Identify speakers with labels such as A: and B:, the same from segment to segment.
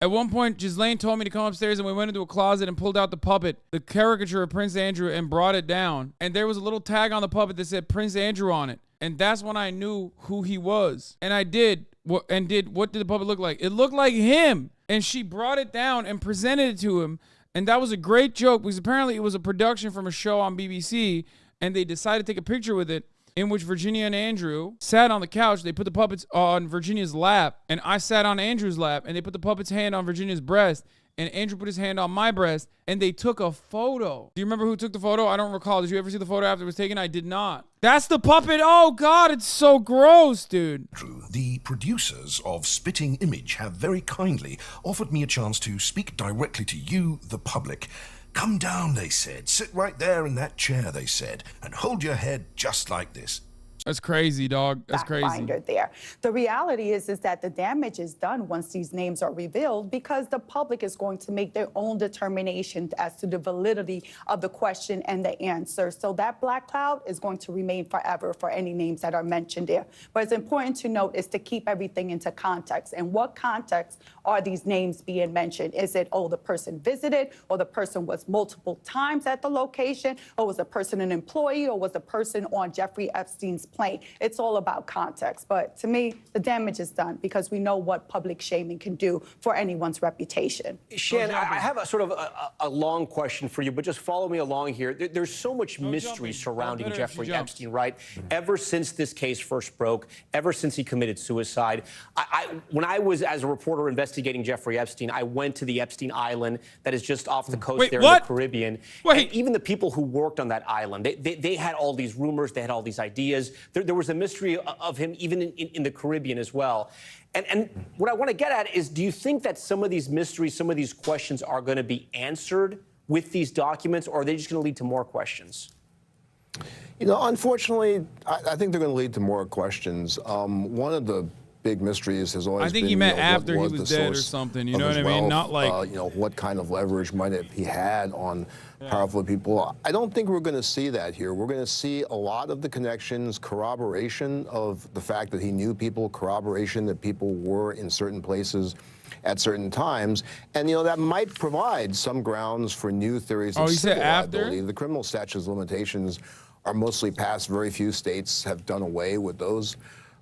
A: At one point, Ghislaine told me to come upstairs, and we went into a closet and pulled out the puppet, the caricature of Prince Andrew, and brought it down. And there was a little tag on the puppet that said Prince Andrew on it. And that's when I knew who he was. And I did. What did the puppet look like? It looked like him. And she brought it down and presented it to him. And that was a great joke because apparently it was a production from a show on BBC, and they decided to take a picture with it in which Virginia and Andrew sat on the couch. They put the puppets on Virginia's lap, and I sat on Andrew's lap, and they put the puppet's hand on Virginia's breast, and Andrew put his hand on my breast, and they took a photo. Do you remember who took the photo? I don't recall. Did you ever see the photo after it was taken? I did not. That's the puppet. Oh, God, it's so gross, dude.
B: The producers of Spitting Image have very kindly offered me a chance to speak directly to you, the public. Come down, they said. Sit right there in that chair, they said, and hold your head just like this.
A: That's crazy, dog. That's crazy.
C: There. The reality is that the damage is done once these names are revealed because the public is going to make their own determination as to the validity of the question and the answer. So that black cloud is going to remain forever for any names that are mentioned there. But it's important to note is to keep everything into context. And what context are these names being mentioned? Is it, oh, the person visited, or the person was multiple times at the location, or was the person an employee, or was the person on Jeffrey Epstein's plane? It's all about context. But to me, the damage is done because we know what public shaming can do for anyone's reputation.
D: Shan, I have a sort of a long question for you, but just follow me along here. There's so much mystery surrounding Jeffrey Epstein, right? Ever since this case first broke, ever since he committed suicide. When I was, as a reporter investigating Jeffrey Epstein, I went to the Epstein Island that is just off the coast in the Caribbean. And even the people who worked on that island, they had all these rumors, they had all these ideas. There was a mystery of him even in the Caribbean as well. And what I want to get at is, do you think that some of these mysteries, some of these questions are going to be answered with these documents, or are they just going to lead to more questions?
E: You know, unfortunately, I think they're going to lead to more questions. One of the big mysteries has always been,
A: I think he meant after he was dead or something, you know what I mean? Not like,
E: you know, what kind of leverage might he had on powerful people. I don't think we're going to see that here. We're going to see a lot of the connections, corroboration of the fact that he knew people, corroboration that people were in certain places at certain times, and you know that might provide some grounds for new theories of civil liability. The criminal statute of limitations are mostly passed. Very few states have done away with those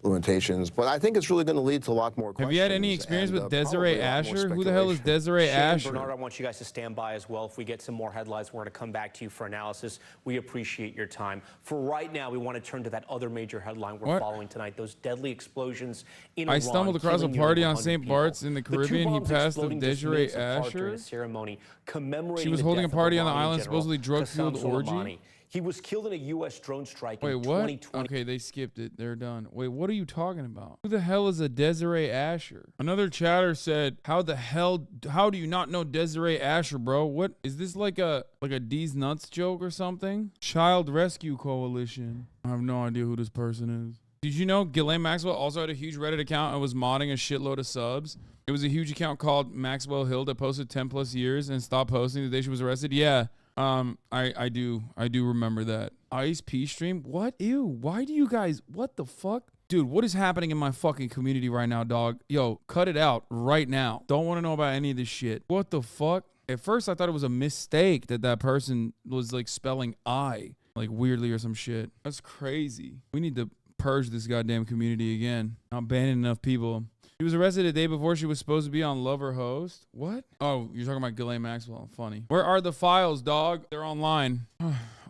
E: limitations, but I think it's really going to lead to a lot more questions.
A: Have you had any experience with Desiree Asher? Who the hell is Desiree Asher?
D: Bernard, I want you guys to stand by as well. If we get some more headlines, we're going to come back to you for analysis. We appreciate your time. For right now, we want to turn to that other major headline we're following tonight, those deadly explosions in Iran.
A: I stumbled across a party on St. Bart's in the Caribbean. He passed of Desiree Asher. She was holding a party on the island, supposedly drug-fueled orgy.
D: He was killed in a U.S. drone strike
A: in
D: 2020.
A: Okay, they skipped it. They're done. Wait, what are you talking about? Who the hell is a Desiree Asher? Another chatter said, how do you not know Desiree Asher, bro? What, is this like a D's Nuts joke or something? Child Rescue Coalition. I have no idea who this person is. Did you know Ghislaine Maxwell also had a huge Reddit account and was modding a shitload of subs? It was a huge account called Maxwell Hill that posted 10 plus years and stopped posting the day she was arrested. Yeah. I do remember that. Ice P stream? What? Ew. Why do you guys, what the fuck? Dude, what is happening in my fucking community right now, dog? Yo, cut it out right now. Don't want to know about any of this shit. What the fuck? At first, I thought it was a mistake that person was like spelling I, like weirdly or some shit. That's crazy. We need to purge this goddamn community again. Not banning enough people. She was arrested a day before she was supposed to be on Love or Host. What? Oh, you're talking about Ghislaine Maxwell. Funny. Where are the files, dog? They're online.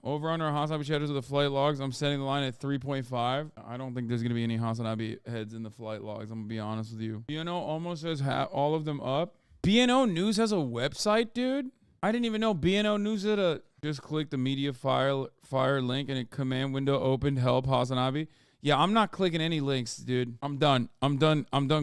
A: Over under HasanAbi chatters of the flight logs. I'm setting the line at 3.5. I don't think there's going to be any HasanAbi heads in the flight logs. I'm going to be honest with you. BNO almost has all of them up. BNO News has a website, dude? I didn't even know BNO News had a... Just click the media fire link and a command window opened. Help HasanAbi. Yeah, I'm not clicking any links, dude. I'm done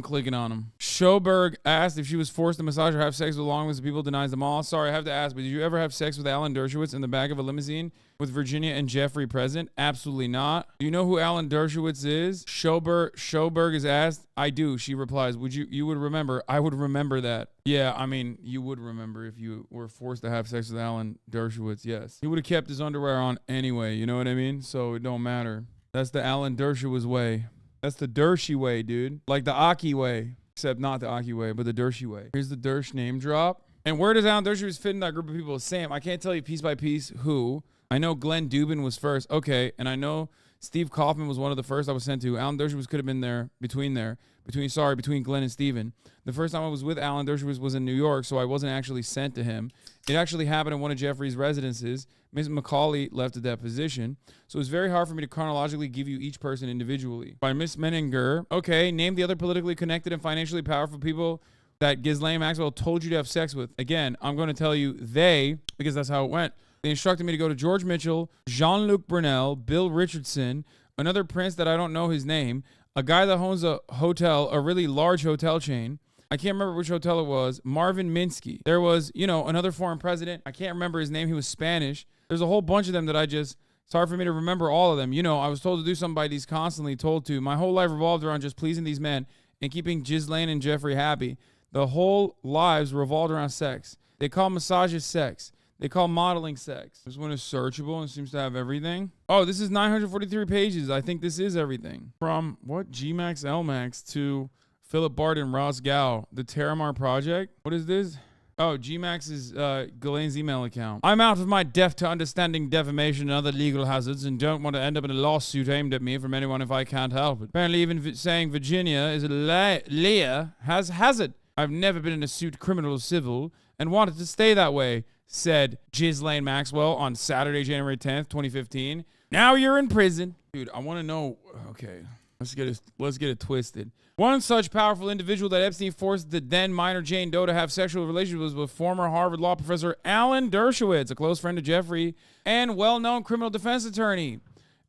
A: clicking on them. Schoberg asked if she was forced to massage or have sex with long list of people, denies them all. Sorry, I have to ask, but did you ever have sex with Alan Dershowitz in the back of a limousine with Virginia and Jeffrey present? Absolutely not. Do you know who Alan Dershowitz is? Schoberg is asked. I do. She replies, you would remember. I would remember that. Yeah, I mean, you would remember if you were forced to have sex with Alan Dershowitz, yes. He would have kept his underwear on anyway, you know what I mean? So it don't matter. That's the Alan Dershowitz way. That's the Dershey way, dude. Like the Aki way. except not the Aki way, but the Dershowitz way. Here's the Dersh name drop. And where does Alan Dershowitz fit in that group of people? Sam, I can't tell you piece by piece who. I know Glenn Dubin was first. Okay, and I know Steve Kaufman was one of the first I was sent to. Alan Dershowitz could have been between Glenn and Steven. The first time I was with Alan Dershowitz was in New York, so I wasn't actually sent to him. It actually happened in one of Jeffrey's residences. Ms. McCauley left at that position, so it's very hard for me to chronologically give you each person individually. By Miss Menninger, okay, name the other politically connected and financially powerful people that Ghislaine Maxwell told you to have sex with. Again, I'm going to tell you they, because that's how it went. They instructed me to go to George Mitchell, Jean-Luc Brunel, Bill Richardson, another prince that I don't know his name, a guy that owns a hotel, a really large hotel chain. I can't remember which hotel it was. Marvin Minsky. There was, another foreign president. I can't remember his name. He was Spanish. There's a whole bunch of them that it's hard for me to remember all of them. I was told to do something by these constantly told to. My whole life revolved around just pleasing these men and keeping Ghislaine and Jeffrey happy. The whole lives revolved around sex. They call massages sex. They call modeling sex. This one is searchable and seems to have everything. Oh, this is 943 pages. I think this is everything. From what? Gmax Lmax to Philip Barton, Ross Gow, the Terramar Project. What is this? Oh, Gmax is Ghislaine's email account. I'm out of my depth to understanding defamation and other legal hazards and don't want to end up in a lawsuit aimed at me from anyone if I can't help it. Apparently even saying Virginia is a Leah has hazard. I've never been in a suit, criminal or civil, and wanted to stay that way, said Ghislaine Maxwell on Saturday, January 10th, 2015. Now you're in prison. Dude, I want to know. Okay, let's get it twisted. One such powerful individual that Epstein forced the then minor Jane Doe to have sexual relations was with former Harvard law professor Alan Dershowitz, a close friend of Jeffrey and well-known criminal defense attorney.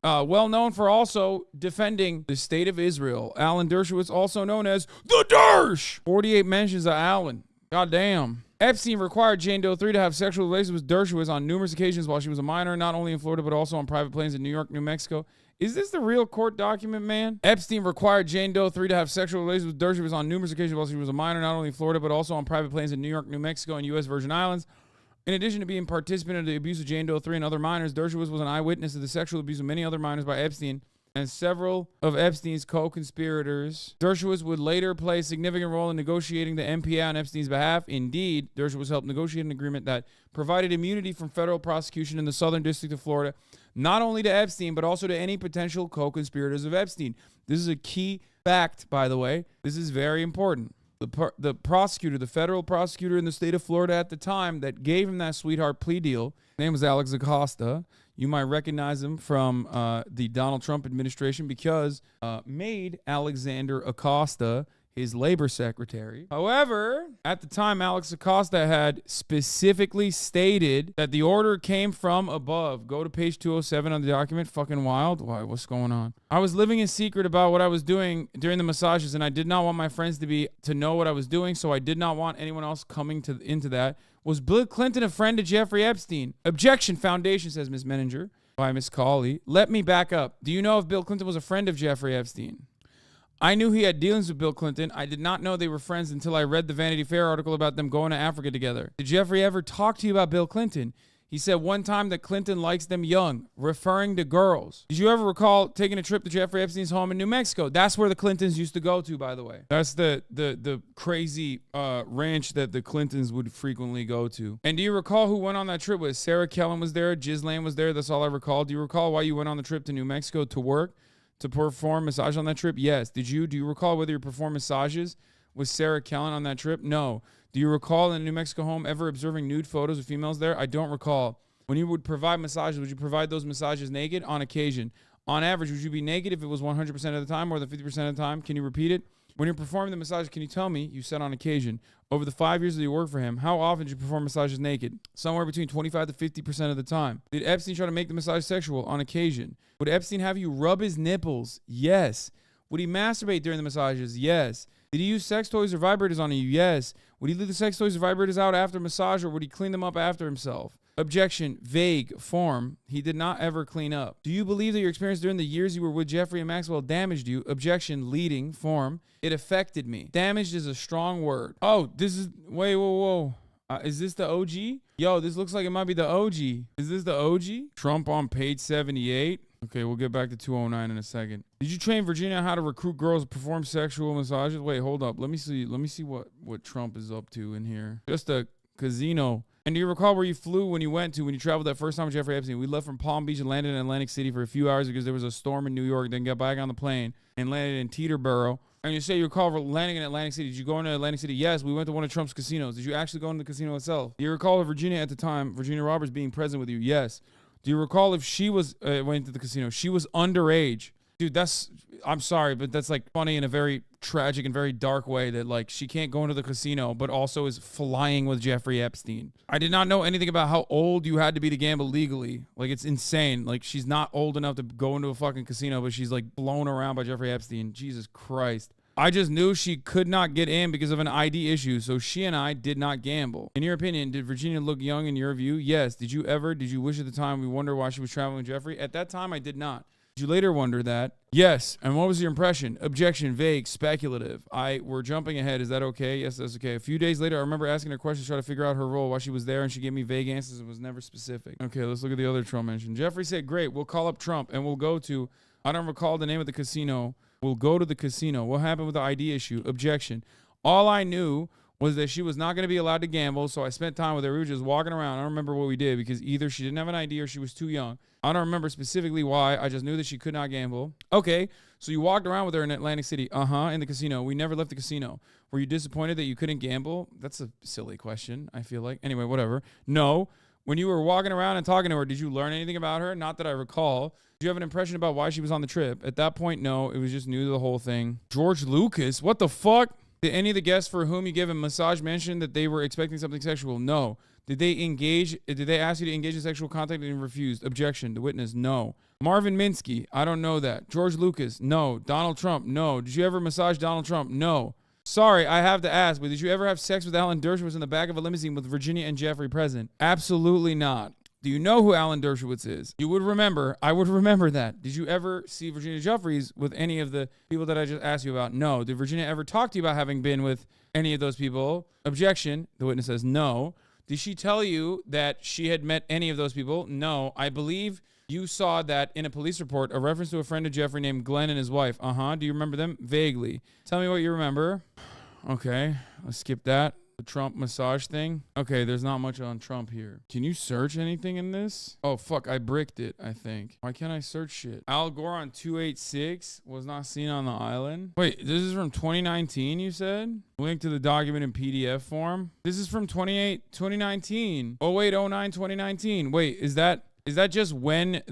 A: Well known for also defending the state of Israel. Alan Dershowitz, also known as the Dersh. 48 mentions of Alan. Goddamn. Epstein required Jane Doe 3 to have sexual relations with Dershowitz on numerous occasions while she was a minor, not only in Florida, but also on private planes in New York, New Mexico. Is this the real court document, man? Epstein required Jane Doe 3 to have sexual relations with Dershowitz on numerous occasions while she was a minor, not only in Florida, but also on private planes in New York, New Mexico, and U.S. Virgin Islands. In addition to being participant in the abuse of Jane Doe 3 and other minors, Dershowitz was an eyewitness to the sexual abuse of many other minors by Epstein and several of Epstein's co-conspirators. Dershowitz would later play a significant role in negotiating the MPA on Epstein's behalf. Indeed, Dershowitz helped negotiate an agreement that provided immunity from federal prosecution in the Southern District of Florida, not only to Epstein, but also to any potential co-conspirators of Epstein. This is a key fact, by the way. This is very important. The prosecutor, the federal prosecutor in the state of Florida at the time that gave him that sweetheart plea deal, his name was Alex Acosta. You might recognize him from the Donald Trump administration because made Alexander Acosta his labor secretary. However, at the time, Alex Acosta had specifically stated that the order came from above. Go to page 207 on the document. Fucking wild. Why? What's going on? I was living in secret about what I was doing during the massages, and I did not want my friends to know what I was doing, so I did not want anyone else coming into that. Was Bill Clinton a friend of Jeffrey Epstein? Objection, Foundation, says Ms. Menninger by Ms. Cawley. Let me back up. Do you know if Bill Clinton was a friend of Jeffrey Epstein? I knew he had dealings with Bill Clinton. I did not know they were friends until I read the Vanity Fair article about them going to Africa together. Did Jeffrey ever talk to you about Bill Clinton? He said one time that Clinton likes them young, referring to girls. Did you ever recall taking a trip to Jeffrey Epstein's home in New Mexico? That's where the Clintons used to go to, by the way. That's the crazy ranch that the Clintons would frequently go to. And do you recall who went on that trip with? Sarah Kellen was there. Ghislaine was there. That's all I recall. Do you recall why you went on the trip to New Mexico to work? To perform massage on that trip? Yes. Do you recall whether you performed massages with Sarah Kellen on that trip? No. Do you recall in the New Mexico home ever observing nude photos of females there? I don't recall. When you would provide massages, would you provide those massages naked? On occasion. On average, would you be naked if it was 100% of the time, more than 50% of the time? Can you repeat it? When you're performing the massage, can you tell me, you said on occasion, over the 5 years that you worked for him, how often did you perform massages naked? Somewhere between 25 to 50% of the time. Did Epstein try to make the massage sexual? On occasion. Would Epstein have you rub his nipples? Yes. Would he masturbate during the massages? Yes. Did he use sex toys or vibrators on you? Yes. Would he leave the sex toys or vibrators out after massage, or would he clean them up after himself? Objection, vague, form. He did not ever clean up. Do you believe that your experience during the years you were with Jeffrey and Maxwell damaged you? Objection, leading, form. It affected me. Damaged is a strong word. Oh, this is, wait, whoa. Is this the OG? Yo, this looks like it might be the OG. Is this the OG? Trump on page 78. Okay, we'll get back to 209 in a second. Did you train Virginia on how to recruit girls to perform sexual massages? Wait, hold up. Let me see what Trump is up to in here. Just a casino. And do you recall where you flew when you traveled that first time with Jeffrey Epstein? We left from Palm Beach and landed in Atlantic City for a few hours because there was a storm in New York, then got back on the plane and landed in Teterboro. And you say you recall landing in Atlantic City. Did you go into Atlantic City? Yes, we went to one of Trump's casinos. Did you actually go into the casino itself? Do you recall Virginia at the time, Virginia Roberts being present with you? Yes. Do you recall if she was, went to the casino? She was underage. Dude, I'm sorry, but that's like funny in a very tragic and very dark way that like she can't go into the casino, but also is flying with Jeffrey Epstein. I did not know anything about how old you had to be to gamble legally. Like, it's insane. Like, she's not old enough to go into a fucking casino, but she's like blown around by Jeffrey Epstein. Jesus Christ. I just knew she could not get in because of an ID issue, so she and I did not gamble. In your opinion, did Virginia look young in your view? Yes. Did you wish at the time we wonder why she was traveling with Jeffrey? At that time, I did not. Did you later wonder that? Yes. And what was your impression? Objection, vague, speculative. We're jumping ahead. Is that okay? Yes, that's okay. A few days later, I remember asking her questions, trying to figure out her role while she was there, and she gave me vague answers and was never specific. Okay, let's look at the other Trump mention. Jeffrey said, great, we'll call up Trump and we'll go to, I don't recall the name of the casino. We'll go to the casino. What happened with the ID issue? Objection. All I knew was that she was not going to be allowed to gamble, so I spent time with her. We were just walking around. I don't remember what we did because either she didn't have an ID or she was too young. I don't remember specifically why. I just knew that she could not gamble. Okay, so you walked around with her in Atlantic City. In the casino. We never left the casino. Were you disappointed that you couldn't gamble? That's a silly question, I feel like. Anyway, whatever. No. When you were walking around and talking to her, did you learn anything about her? Not that I recall. Did you have an impression about why she was on the trip? At that point, no. It was just new to the whole thing. George Lucas? What the fuck? Did any of the guests for whom you gave a massage mention that they were expecting something sexual? No. Did they ask you to engage in sexual contact and you refused? Objection. The witness, no. Marvin Minsky? I don't know that. George Lucas? No. Donald Trump? No. Did you ever massage Donald Trump? No. Sorry, I have to ask, but did you ever have sex with Alan Dershowitz in the back of a limousine with Virginia and Jeffrey present? Absolutely not. Do you know who Alan Dershowitz is? You would remember. I would remember that. Did you ever see Virginia Jeffries with any of the people that I just asked you about? No. Did Virginia ever talk to you about having been with any of those people? Objection. The witness says no. Did she tell you that she had met any of those people? No. I believe you saw that in a police report, a reference to a friend of Jeffrey named Glenn and his wife. Do you remember them? Vaguely. Tell me what you remember. Okay, let's skip that. The Trump massage thing. Okay, there's not much on Trump here. Can you search anything in this? Oh, fuck, I bricked it, I think. Why can't I search shit? Al Gore on 286 was not seen on the island. Wait, this is from 2019, you said? Link to the document in PDF form. This is from 2019. Oh, wait, 09, 2019. Wait, is that just when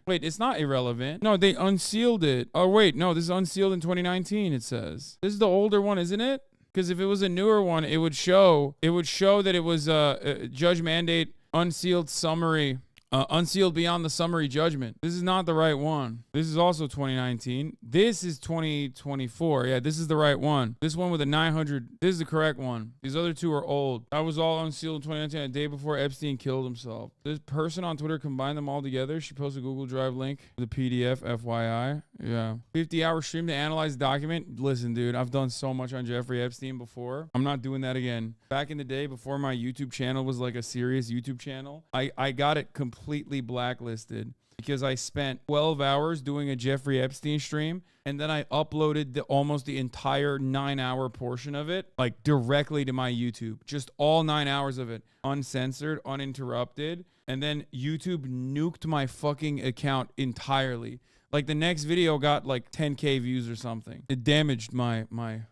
A: wait, it's not irrelevant. No, they unsealed it. Oh, wait, no, this is unsealed in 2019, it says. This is the older one, isn't it? Because if it was a newer one, it would show that it was a judge mandate unsealed summary, unsealed beyond the summary judgment. This is not the right one. This is also 2019. This is 2024. Yeah, this is the right one. This one with a 900. This is the correct one. These other two are old. That was all unsealed in 2019, a day before Epstein killed himself. This person on Twitter combined them all together. She posted a Google Drive link with a PDF, FYI. Yeah. 50-hour stream to analyze the document. Listen, dude, I've done so much on Jeffrey Epstein before. I'm not doing that again. Back in the day, before my YouTube channel was like a serious YouTube channel, I got it completely blacklisted because I spent 12 hours doing a Jeffrey Epstein stream, and then I uploaded almost the entire 9-hour portion of it, like directly to my YouTube. Just all 9 hours of it, uncensored, uninterrupted. And then YouTube nuked my fucking account entirely. Like the next video got like 10K views or something. It damaged my.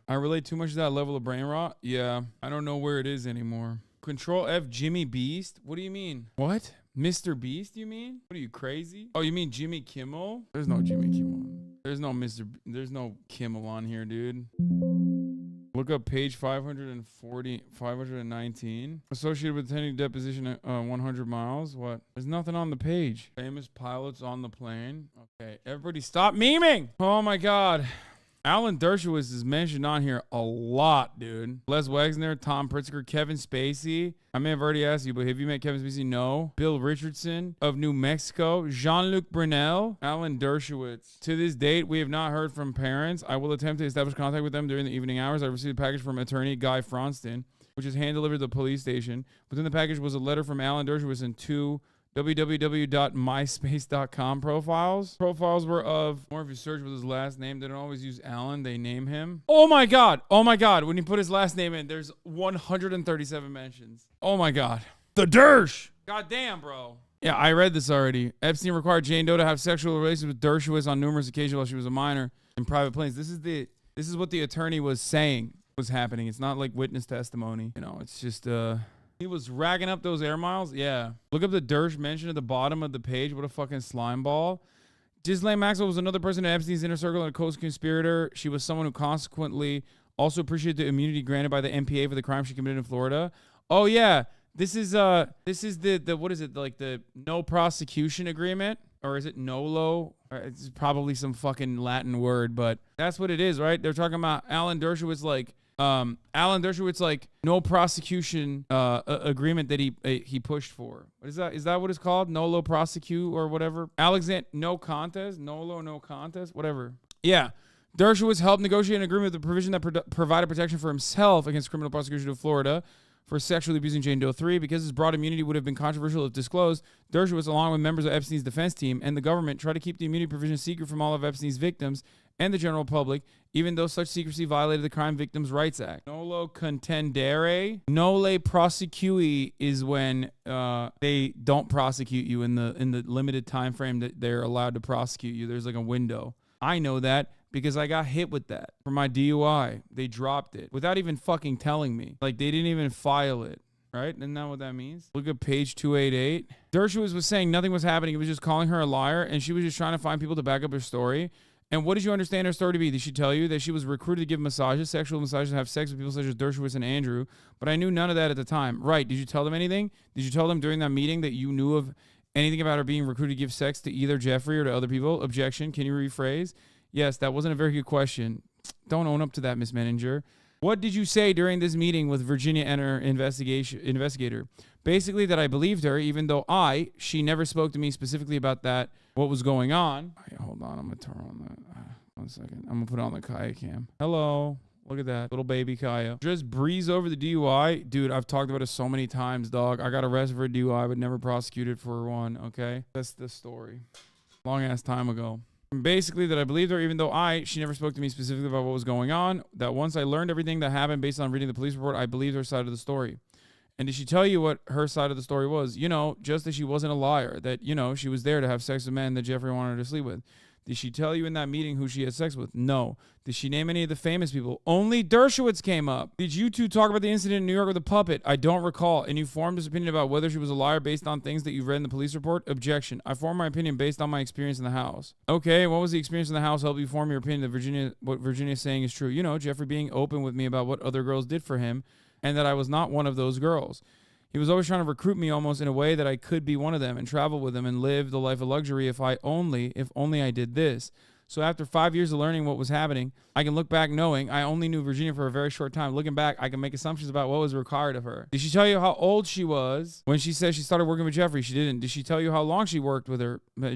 A: I relate too much to that level of brain rot. Yeah, I don't know where it is anymore. Control F Jimmy Beast? What do you mean? What? Mr. Beast, you mean? What are you, crazy? Oh, you mean Jimmy Kimmel? There's no Jimmy Kimmel. There's no Kimmel on here, dude. Look up page 519. Associated with attending deposition at 100 miles. What? There's nothing on the page. Famous pilots on the plane. Okay, everybody stop memeing. Oh my God. Alan Dershowitz is mentioned on here a lot, dude. Les Wexner, Tom Pritzker, Kevin Spacey. I may have already asked you, but have you met Kevin Spacey? No. Bill Richardson of New Mexico. Jean-Luc Brunel. Alan Dershowitz. To this date, we have not heard from parents. I will attempt to establish contact with them during the evening hours. I received a package from attorney Guy Fronston, which is hand-delivered to the police station. Within the package was a letter from Alan Dershowitz and 2 www.myspace.com profiles. Profiles were of, or if you search with his last name, they don't always use Alan, they name him. Oh my God. When you put his last name in, there's 137 mentions. Oh my God. The Dersh. God damn, bro. Yeah, I read this already. Epstein required Jane Doe to have sexual relations with Dershowitz on numerous occasions while she was a minor in private planes. This is what the attorney was saying was happening. It's not like witness testimony. You know, it's just he was ragging up those air miles. Yeah. Look up the Dersh mentioned at the bottom of the page. What a fucking slime ball. Ghislaine Maxwell was another person in Epstein's inner circle and a co-conspirator. She was someone who consequently also appreciated the immunity granted by the MPA for the crime she committed in Florida. Oh yeah. This is the what is it, like the no prosecution agreement, or is it NOLO? It's probably some fucking Latin word, but that's what it is, right? They're talking about Alan Dershowitz like no prosecution agreement that he pushed for. What is that? Is that what it's called? NOLO prosecute or whatever? No contest, NOLO no contest, whatever. Yeah. Dershowitz helped negotiate an agreement with the provision that provided protection for himself against criminal prosecution of Florida for sexually abusing Jane Doe 3. Because his broad immunity would have been controversial if disclosed, Dershowitz, along with members of Epstein's defense team and the government, tried to keep the immunity provision secret from all of Epstein's victims and the general public, even though such secrecy violated the Crime Victims' Rights Act. Nolo contendere. Nole prosecui is when they don't prosecute you in the limited time frame that they're allowed to prosecute you. There's like a window. I know that because I got hit with that for my DUI. They dropped it without even fucking telling me. Like, they didn't even file it, right? Isn't that what that means? Look at page 288. Dershowitz was saying nothing was happening. He was just calling her a liar, and she was just trying to find people to back up her story. And what did you understand her story to be? Did she tell you that she was recruited to give massages, sexual massages, and have sex with people such as Dershowitz and Andrew? But I knew none of that at the time. Right. Did you tell them anything? Did you tell them during that meeting that you knew of anything about her being recruited to give sex to either Jeffrey or to other people? Objection. Can you rephrase? Yes, that wasn't a very good question. Don't own up to that, Miss Menninger. What did you say during this meeting with Virginia and her investigator? Basically that I believed her, even though she never spoke to me specifically about that, what was going on. Right, hold on, I'm going to turn on that. 1 second. I'm going to put on the Kaya cam. Hello. Look at that. Little baby Kaya. Just breeze over the DUI. Dude, I've talked about it so many times, dog. I got arrested for a DUI, but never prosecuted for one, okay? That's the story. Long ass time ago. Basically that I believed her, even though she never spoke to me specifically about what was going on, that once I learned everything that happened based on reading the police report, I believed her side of the story. And did she tell you what her side of the story was? You know, just that she wasn't a liar, that, you know, she was there to have sex with men that Jeffrey wanted her to sleep with. Did she tell you in that meeting who she had sex with? No. Did she name any of the famous people? Only Dershowitz came up. Did you two talk about the incident in New York with the puppet? I don't recall. And you formed this opinion about whether she was a liar based on things that you've read in the police report? Objection. I formed my opinion based on my experience in the house. Okay, what was the experience in the house help you form your opinion that what Virginia's saying is true? You know, Jeffrey being open with me about what other girls did for him and that I was not one of those girls. He was always trying to recruit me almost in a way that I could be one of them and travel with him and live the life of luxury if only I did this. So after 5 years of learning what was happening, I can look back knowing I only knew Virginia for a very short time. Looking back, I can make assumptions about what was required of her. Did she tell you how old she was when she said she started working with Jeffrey? She didn't. Did she tell you how long she worked with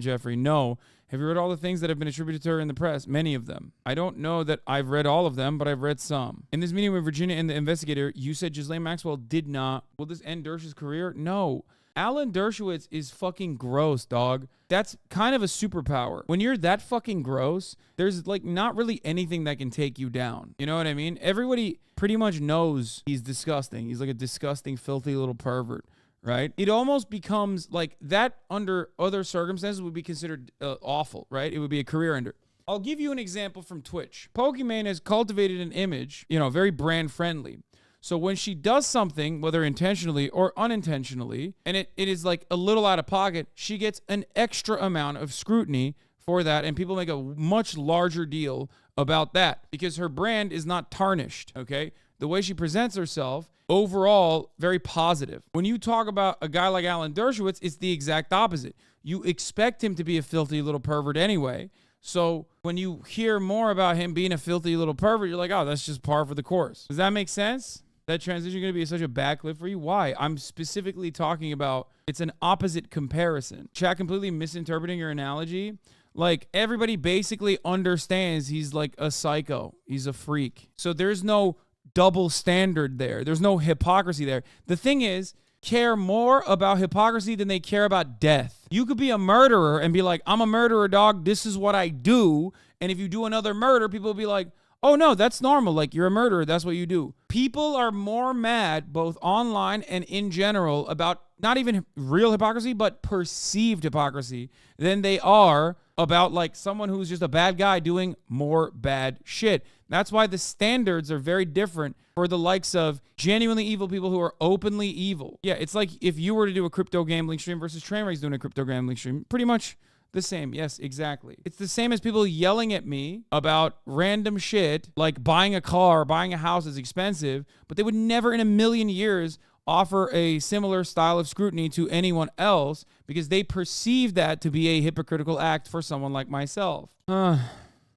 A: Jeffrey? No. Have you read all the things that have been attributed to her in the press? Many of them. I don't know that I've read all of them, but I've read some. In this meeting with Virginia and the investigator, you said Ghislaine Maxwell did not. Will this end Dersh's career? No. Alan Dershowitz is fucking gross, dog. That's kind of a superpower. When you're that fucking gross, there's like not really anything that can take you down. You know what I mean? Everybody pretty much knows he's disgusting. He's like a disgusting, filthy little pervert, right? It almost becomes like that under other circumstances would be considered awful, right? It would be a career ender. I'll give you an example from Twitch. Pokimane has cultivated an image, you know, very brand friendly. So when she does something, whether intentionally or unintentionally, and it is like a little out of pocket, she gets an extra amount of scrutiny for that, and people make a much larger deal about that because her brand is not tarnished, okay? The way she presents herself, overall, very positive. When you talk about a guy like Alan Dershowitz, it's the exact opposite. You expect him to be a filthy little pervert anyway. So when you hear more about him being a filthy little pervert, you're like, oh, that's just par for the course. Does that make sense? That transition going to be such a bad clip for you? Why? I'm specifically talking about it's an opposite comparison. Chat completely misinterpreting your analogy. Like, everybody basically understands he's like a psycho. He's a freak. So there's no double standard there. There's no hypocrisy there. The thing is, care more about hypocrisy than they care about death. You could be a murderer and be like, I'm a murderer, dog. This is what I do. And if you do another murder, people will be like, oh, no, that's normal. Like, you're a murderer. That's what you do. People are more mad, both online and in general, about not even real hypocrisy, but perceived hypocrisy than they are about, like, someone who's just a bad guy doing more bad shit. That's why the standards are very different for the likes of genuinely evil people who are openly evil. Yeah, it's like if you were to do a crypto gambling stream versus Trainwreck's doing a crypto gambling stream. Pretty much the same. Yes, exactly. It's the same as people yelling at me about random shit like buying a car, buying a house is expensive, but they would never in a million years offer a similar style of scrutiny to anyone else because they perceive that to be a hypocritical act for someone like myself.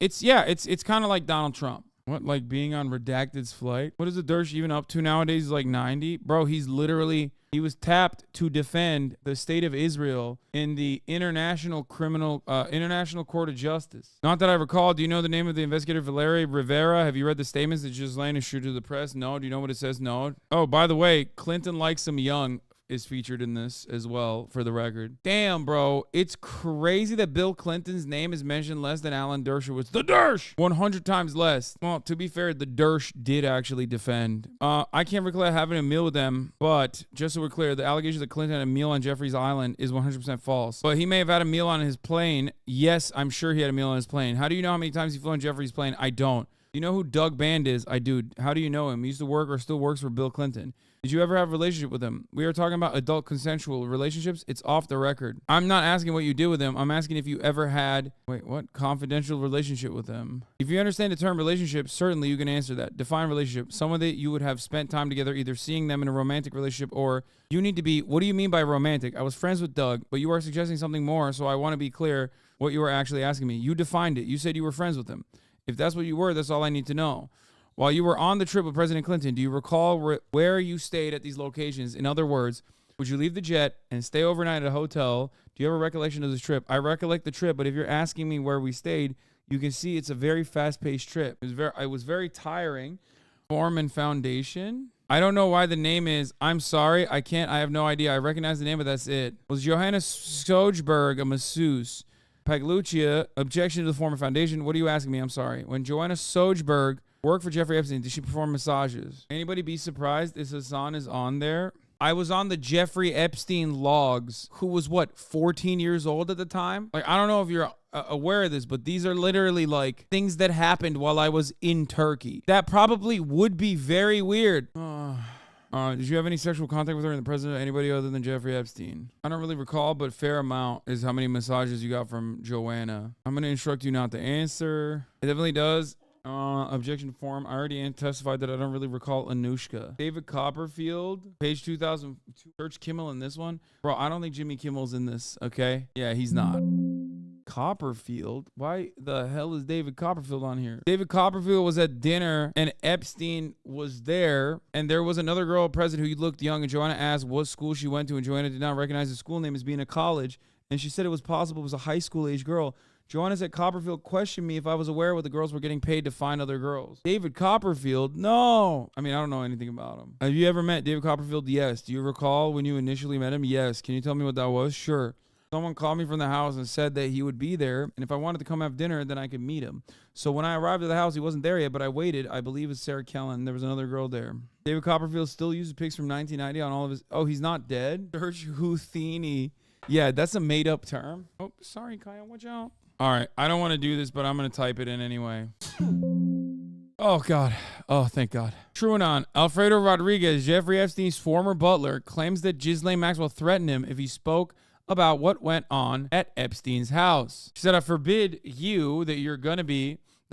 A: It's kind of like Donald Trump. What, like being on Redacted's flight? What is the Dersh even up to nowadays? He's like 90? Bro, he was tapped to defend the state of Israel in the International Court of Justice. Not that I recall. Do you know the name of the investigator, Valerie Rivera? Have you read the statements that Ghislaine issued to the press? No. Do you know what it says? No. Oh, by the way, Clinton Likes Him Young is featured in this as well, for the record. Damn, bro. It's crazy that Bill Clinton's name is mentioned less than Alan Dershowitz. The Dersh! 100 times less. Well, to be fair, the Dersh did actually defend. I can't recall having a meal with them, but just so we're clear, the allegation that Clinton had a meal on Jeffrey's Island is 100% false. But he may have had a meal on his plane. Yes, I'm sure he had a meal on his plane. How do you know how many times he flew on Jeffrey's plane? I don't. You know who Doug Band is? I do. How do you know him? He used to work or still works for Bill Clinton. Did you ever have a relationship with him? We are talking about adult consensual relationships. It's off the record. I'm not asking what you did with him. I'm asking if you ever had, confidential relationship with him. If you understand the term relationship, certainly you can answer that. Define relationship. Someone that you would have spent time together, either seeing them in a romantic relationship or you need to be, what do you mean by romantic? I was friends with Doug, but you are suggesting something more, so I want to be clear what you were actually asking me. You defined it. You said you were friends with him. If that's what you were, that's all I need to know. While you were on the trip with President Clinton, do you recall where you stayed at these locations? In other words, would you leave the jet and stay overnight at a hotel? Do you have a recollection of this trip? I recollect the trip, but if you're asking me where we stayed, you can see it's a very fast-paced trip. It was very tiring. Form and foundation. I don't know why the name is. I'm sorry. I have no idea. I recognize the name, but that's it. Was Johanna Sojberg a masseuse? Pagluccia, objection to the form and foundation. What are you asking me? I'm sorry. When Joanna Sojberg worked for Jeffrey Epstein, did she perform massages? Anybody be surprised if Hasan is on there? I was on the Jeffrey Epstein logs, who was 14 years old at the time? Like, I don't know if you're aware of this, but these are literally like things that happened while I was in Turkey. That probably would be very weird. Did you have any sexual contact with her and the president or anybody other than Jeffrey Epstein? I don't really recall, but fair amount is how many massages you got from Joanna. I'm going to instruct you not to answer. It definitely does. Objection form. I already testified that I don't really recall Anushka. David Copperfield, page 2002. Search Kimmel in this one. Bro, I don't think Jimmy Kimmel's in this, okay? Yeah, he's not. Copperfield? Why the hell is David Copperfield on here? David Copperfield was at dinner and Epstein was there, and there was another girl present who looked young, and Joanna asked what school she went to, and Joanna did not recognize the school name as being a college, and she said it was possible it was a high school age girl. Joanna said Copperfield questioned me if I was aware what the girls were getting paid to find other girls. David Copperfield? No. I mean, I don't know anything about him. Have you ever met David Copperfield? Yes. Do you recall when you initially met him? Yes. Can you tell me what that was? Sure. Someone called me from the house and said that he would be there, and if I wanted to come have dinner, then I could meet him. So when I arrived at the house, he wasn't there yet, but I waited. I believe it's Sarah Kellen. There was another girl there. David Copperfield still uses pics from 1990 on all of his... Oh, he's not dead? Search Houthini. Yeah, that's a made-up term. Oh, sorry, Kyle. Watch out. All right, I don't want to do this, but I'm going to type it in anyway. Oh, God. Oh, thank God. TrueAnon. Alfredo Rodriguez, Jeffrey Epstein's former butler, claims that Ghislaine Maxwell threatened him if he spoke about what went on at Epstein's house. She said, I forbid you that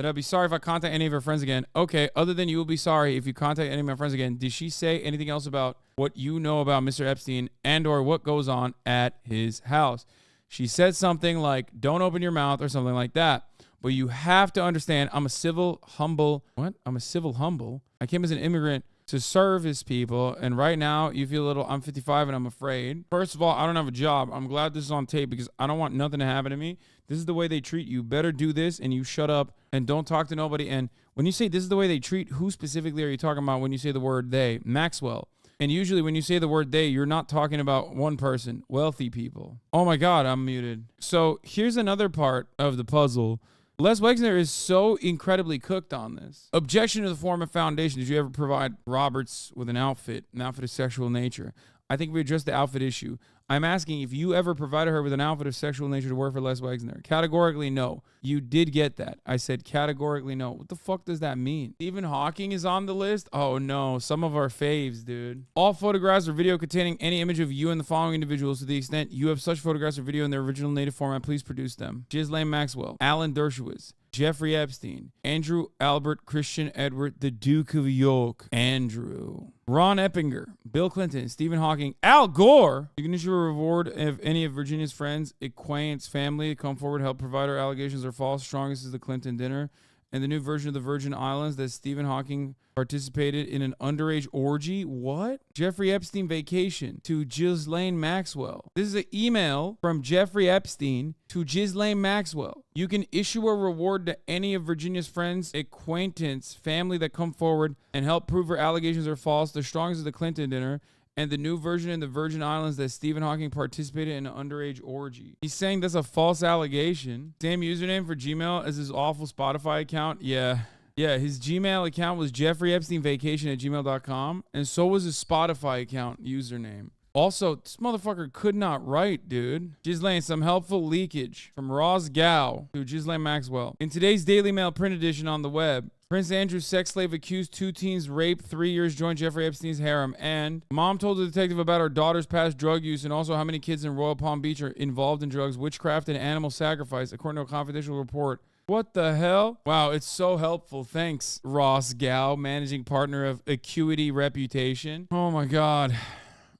A: I'll be sorry if I contact any of her friends again. Okay, other than you will be sorry if you contact any of my friends again. Did she say anything else about what you know about Mr. Epstein and or what goes on at his house? She said something like, don't open your mouth or something like that. But you have to understand, I'm a civil, humble. I came as an immigrant to serve his people. And right now, you feel a little, I'm 55 and I'm afraid. First of all, I don't have a job. I'm glad this is on tape because I don't want nothing to happen to me. This is the way they treat you. Better do this and you shut up and don't talk to nobody. And when you say this is the way they treat, who specifically are you talking about when you say the word they? Maxwell. And usually when you say the word they, you're not talking about one person, wealthy people. Oh my God, I'm muted. So here's another part of the puzzle. Les Wexner is so incredibly cooked on this. Objection to the form of foundation. Did you ever provide Roberts with an outfit of sexual nature? I think we addressed the outfit issue. I'm asking if you ever provided her with an outfit of sexual nature to work for Les Wexner. Categorically, no. You did get that. I said categorically no. What the fuck does that mean? Stephen Hawking is on the list? Oh no, some of our faves, dude. All photographs or video containing any image of you and the following individuals, to the extent you have such photographs or video in their original native format, please produce them. Ghislaine Maxwell, Alan Dershowitz, Jeffrey Epstein, Andrew Albert Christian Edward, the Duke of York, Andrew, Ron Eppinger, Bill Clinton, Stephen Hawking, Al Gore. You can issue a reward if any of Virginia's friends, acquaintance, family come forward, help provide her allegations are false. Strongest is the Clinton dinner. And the new version of the Virgin Islands that Stephen Hawking participated in an underage orgy. What? Jeffrey Epstein vacation to Ghislaine Maxwell. This is an email from Jeffrey Epstein to Ghislaine Maxwell. You can issue a reward to any of Virginia's friends, acquaintance, family that come forward and help prove her allegations are false. The strongest is the Clinton dinner. And the new version in the Virgin Islands that Stephen Hawking participated in an underage orgy. He's saying that's a false allegation. Same username for Gmail as his awful Spotify account. Yeah, his Gmail account was jeffreyepsteinvacation@gmail.com. And so was his Spotify account username. Also, this motherfucker could not write, dude. Ghislaine, some helpful leakage from Ross Gow to Ghislaine Maxwell. In today's Daily Mail print edition on the web, Prince Andrew's sex slave accused 2 teens rape, 3 years joined Jeffrey Epstein's harem. And mom told the detective about her daughter's past drug use and also how many kids in Royal Palm Beach are involved in drugs, witchcraft, and animal sacrifice, according to a confidential report. What the hell? Wow, it's so helpful. Thanks, Ross Gow, managing partner of Acuity Reputation. Oh my God.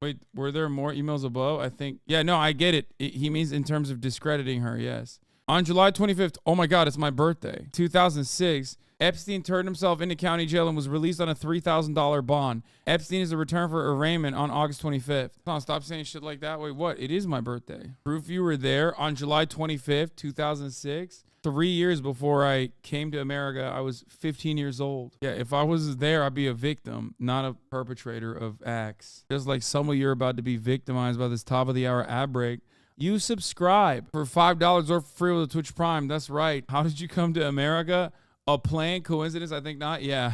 A: Wait, were there more emails above? I think. Yeah, no, I get it. He means in terms of discrediting her, yes. On July 25th, oh my God, it's my birthday, 2006, Epstein turned himself into county jail and was released on a $3,000 bond. Epstein is a return for arraignment on August 25th. Come on, stop saying shit like that. Wait, what? It is my birthday. Proof you were there on July 25th, 2006. 3 years before I came to America, I was 15 years old. Yeah, if I was there, I'd be a victim, not a perpetrator of acts. Just like some of you are about to be victimized by this top of the hour ad break. You subscribe for $5 or for free with a Twitch Prime. That's right. How did you come to America? A plane? Coincidence? I think not. Yeah.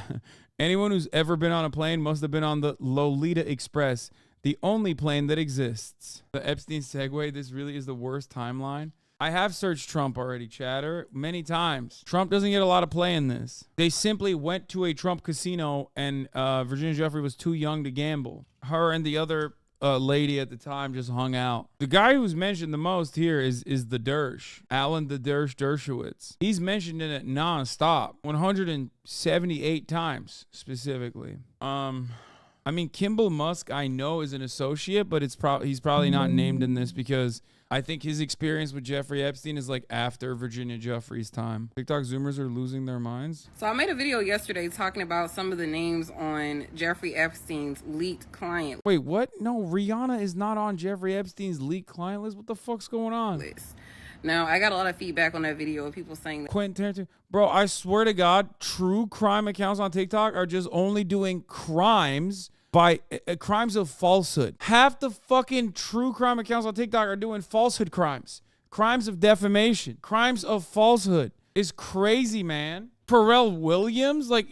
A: Anyone who's ever been on a plane must have been on the Lolita Express, the only plane that exists. The Epstein segue, this really is the worst timeline. I have searched Trump already, chatter, many times. Trump doesn't get a lot of play in this. They simply went to a Trump casino and Virginia Jeffrey was too young to gamble. Her and the other lady at the time just hung out. The guy who's mentioned the most here is the Dersh, Alan the Dershowitz. He's mentioned in it nonstop, 178 times specifically. I mean, Kimball Musk, I know, is an associate, but he's probably not named in this because I think his experience with Jeffrey Epstein is like after Virginia Jeffrey's time. TikTok Zoomers are losing their minds.
F: So I made a video yesterday talking about some of the names on Jeffrey Epstein's leaked client.
A: Wait, what? No, Rihanna is not on Jeffrey Epstein's leaked client list. What the fuck's going on?
F: List. Now, I got a lot of feedback on that video of people saying that
A: Quentin Tarantino. Bro, I swear to God, true crime accounts on TikTok are just only doing crimes by crimes of falsehood. Half the fucking true crime accounts on TikTok are doing falsehood crimes. Crimes of defamation. Crimes of falsehood. It's crazy, man. Pharrell Williams, like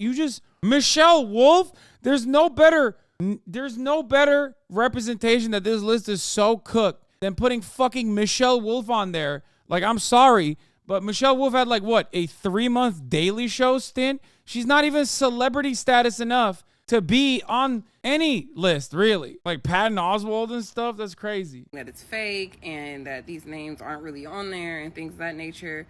A: Michelle Wolf, there's no better representation that this list is so cooked than putting fucking Michelle Wolf on there. Like, I'm sorry, but Michelle Wolf had like what, a 3-month Daily Show stint? She's not even celebrity status enough to be on any list, really. Like Patton Oswalt and stuff, that's crazy.
F: That it's fake and that these names aren't really on there and things of that nature.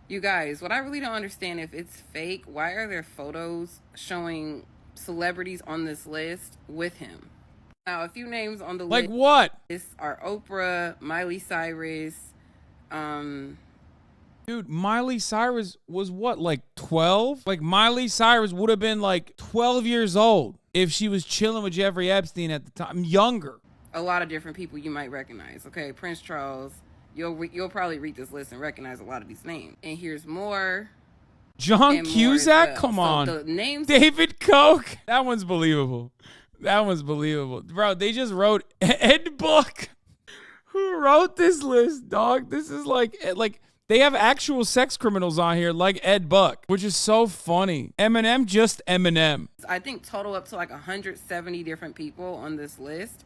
F: You guys, what I really don't understand, if it's fake, why are there photos showing celebrities on this list with him? Now, a few names on the list.
A: Like what?
F: Are Oprah, Miley Cyrus,
A: Dude, Miley Cyrus was what, like 12? Like Miley Cyrus would have been like 12 years old if she was chilling with Jeffrey Epstein at the time. Younger.
F: A lot of different people you might recognize. Okay, Prince Charles. You'll probably read this list and recognize a lot of these names. And here's more.
A: John Cusack? Come
F: so
A: on.
F: The names.
A: David Koch? That one's believable. That was believable. Bro, they just wrote Ed Book. Who wrote this list, dog? This is like they have actual sex criminals on here like Ed Buck, which is so funny. Eminem, just Eminem.
F: I think total up to like 170 different people on this list.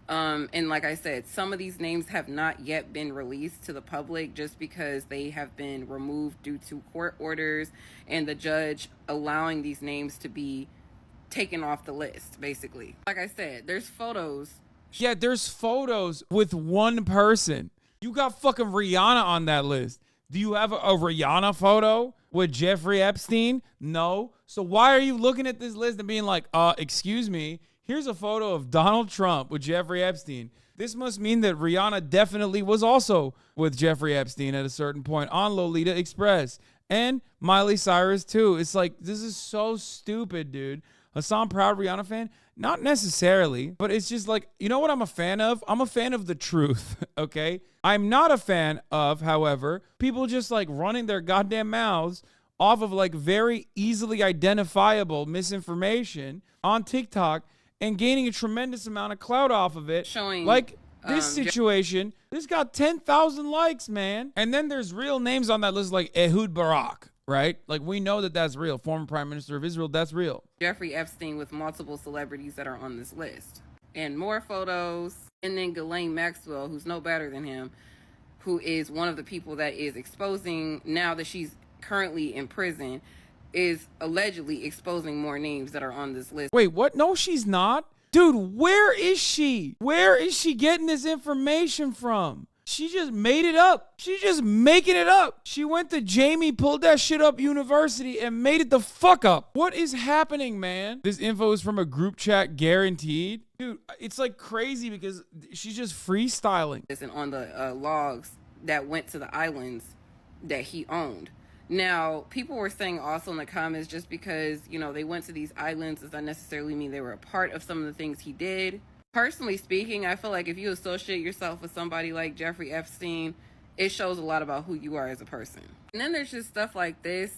F: And like I said, some of these names have not yet been released to the public just because they have been removed due to court orders and the judge allowing these names to be taken off the list, basically. Like I said, there's photos.
A: Yeah, there's photos with one person. You got fucking Rihanna on that list. Do you have a Rihanna photo with Jeffrey Epstein? No. So why are you looking at this list and being like, excuse me, here's a photo of Donald Trump with Jeffrey Epstein. This must mean that Rihanna definitely was also with Jeffrey Epstein at a certain point on Lolita Express. And Miley Cyrus too. It's like, this is so stupid, dude. Hasan, proud Rihanna fan? Not necessarily, but it's just like, you know what I'm a fan of? I'm a fan of the truth, okay? I'm not a fan of, however, people just like running their goddamn mouths off of like very easily identifiable misinformation on TikTok and gaining a tremendous amount of clout off of it.
F: Showing
A: like this situation, this got 10,000 likes, man. And then there's real names on that list like Ehud Barak, right? Like we know that that's real. Former Prime Minister of Israel, that's real.
F: Jeffrey Epstein with multiple celebrities that are on this list. And more photos. And then Ghislaine Maxwell, who's no better than him, who is one of the people that is exposing, now that she's currently in prison, is allegedly exposing more names that are on this list.
A: Wait, what? No, she's not. Dude, where is she? Where is she getting this information from? She just made it up. She's just making it up. She went to Jamie, pulled that shit up university and made it the fuck up. What is happening, man? This info is from a group chat, guaranteed. Dude, it's like crazy because she's just freestyling.
F: And on the logs that went to the islands that he owned. Now, people were saying also in the comments, just because, you know, they went to these islands does not necessarily mean they were a part of some of the things he did. Personally speaking, I feel like if you associate yourself with somebody like Jeffrey Epstein, it shows a lot about who you are as a person. And then there's just stuff like this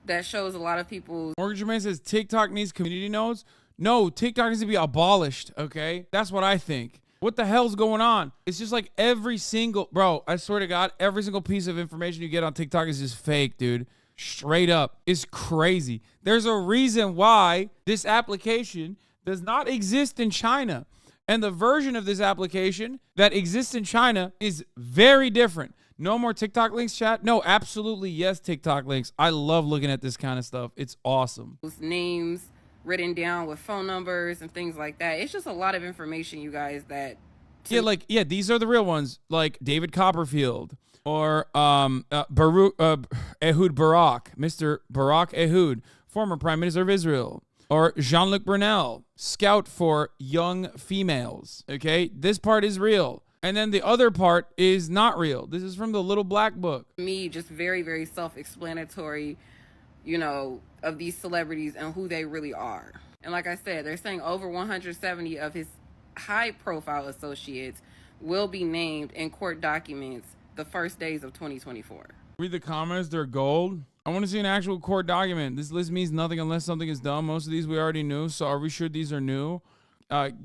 F: that shows a lot of people.
A: Morgan Jermaine says TikTok needs community nodes. No, TikTok needs to be abolished, okay? That's what I think. What the hell's going on? It's just like every single, bro, I swear to God, every single piece of information you get on TikTok is just fake, dude. Straight up. It's crazy. There's a reason why this application does not exist in China. And the version of this application that exists in China is very different. No more TikTok links, chat? No, absolutely yes, TikTok links. I love looking at this kind of stuff. It's awesome.
F: Names written down with phone numbers and things like that. It's just a lot of information, you guys, that...
A: Yeah, these are the real ones, like David Copperfield or Ehud Barak, Mr. Barak Ehud, former Prime Minister of Israel. Or Jean-Luc Brunel, scout for young females, okay? This part is real. And then the other part is not real. This is from the Little Black Book.
F: Me, just very, very self-explanatory, you know, of these celebrities and who they really are. And like I said, they're saying over 170 of his high-profile associates will be named in court documents the first days of 2024.
A: Read the comments, they're gold. I want to see an actual court document. This list means nothing unless something is done. Most of these we already knew, so are we sure these are new?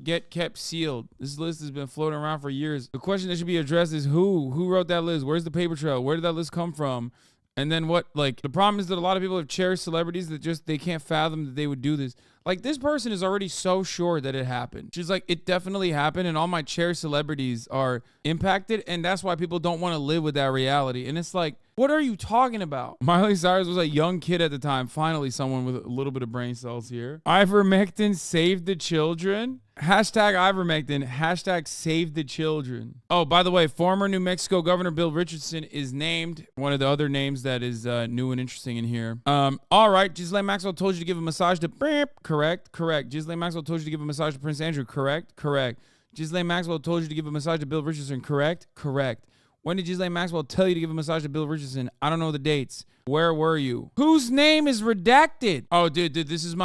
A: Get kept sealed. This list has been floating around for years. The question that should be addressed is who wrote that list? Where's the paper trail? Where did that list come from? And then what, like, the problem is that a lot of people have cherished celebrities that just, they can't fathom that they would do this. Like, this person is already so sure that it happened. She's like, it definitely happened, and all my cherished celebrities are impacted, and that's why people don't want to live with that reality. And it's like, what are you talking about? Miley Cyrus was a young kid at the time. Finally, someone with a little bit of brain cells here. Ivermectin saved the children. Hashtag ivermectin. Hashtag save the children. Oh, by the way, former New Mexico Governor Bill Richardson is named. One of the other names that is new and interesting in here. All right. Ghislaine Maxwell told you to give a massage to... Correct. Ghislaine Maxwell told you to give a massage to Prince Andrew. Correct. Ghislaine Maxwell told you to give a massage to Bill Richardson. Correct. When did Ghislaine Maxwell tell you to give a massage to Bill Richardson? I don't know the dates. Where were you? Whose name is redacted? Oh, dude, this is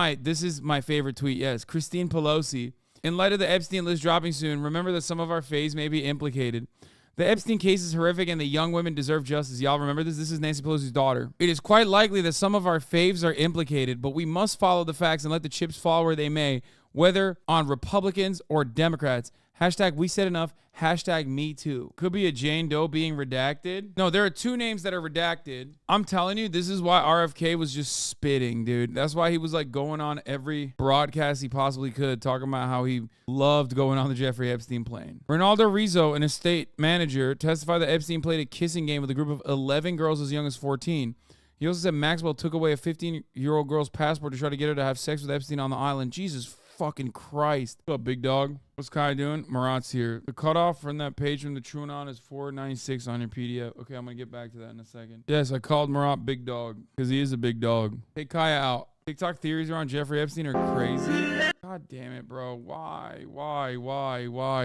A: my favorite tweet. Yes, Christine Pelosi. In light of the Epstein list dropping soon, remember that some of our faves may be implicated. The Epstein case is horrific and the young women deserve justice. Y'all remember this? This is Nancy Pelosi's daughter. It is quite likely that some of our faves are implicated, but we must follow the facts and let the chips fall where they may. whether on Republicans or Democrats. Hashtag we said enough. Hashtag me too. Could be a Jane Doe being redacted. No, there are 2 names that are redacted. I'm telling you, this is why RFK was just spitting, dude. That's why he was like going on every broadcast he possibly could, talking about how he loved going on the Jeffrey Epstein plane. Ronaldo Rizzo, an estate manager, testified that Epstein played a kissing game with a group of 11 girls as young as 14. He also said Maxwell took away a 15-year-old girl's passport to try to get her to have sex with Epstein on the island. Jesus fucking Christ. What's up, big dog? What's Kai doing? Murat's here. The cutoff from that page from the TrueAnon is 496 on your PDF. Okay, I'm going to get back to that in a second. Yes, I called Murat big dog because he is a big dog. Take Kaya out. TikTok theories around Jeffrey Epstein are crazy. God damn it, bro. Why?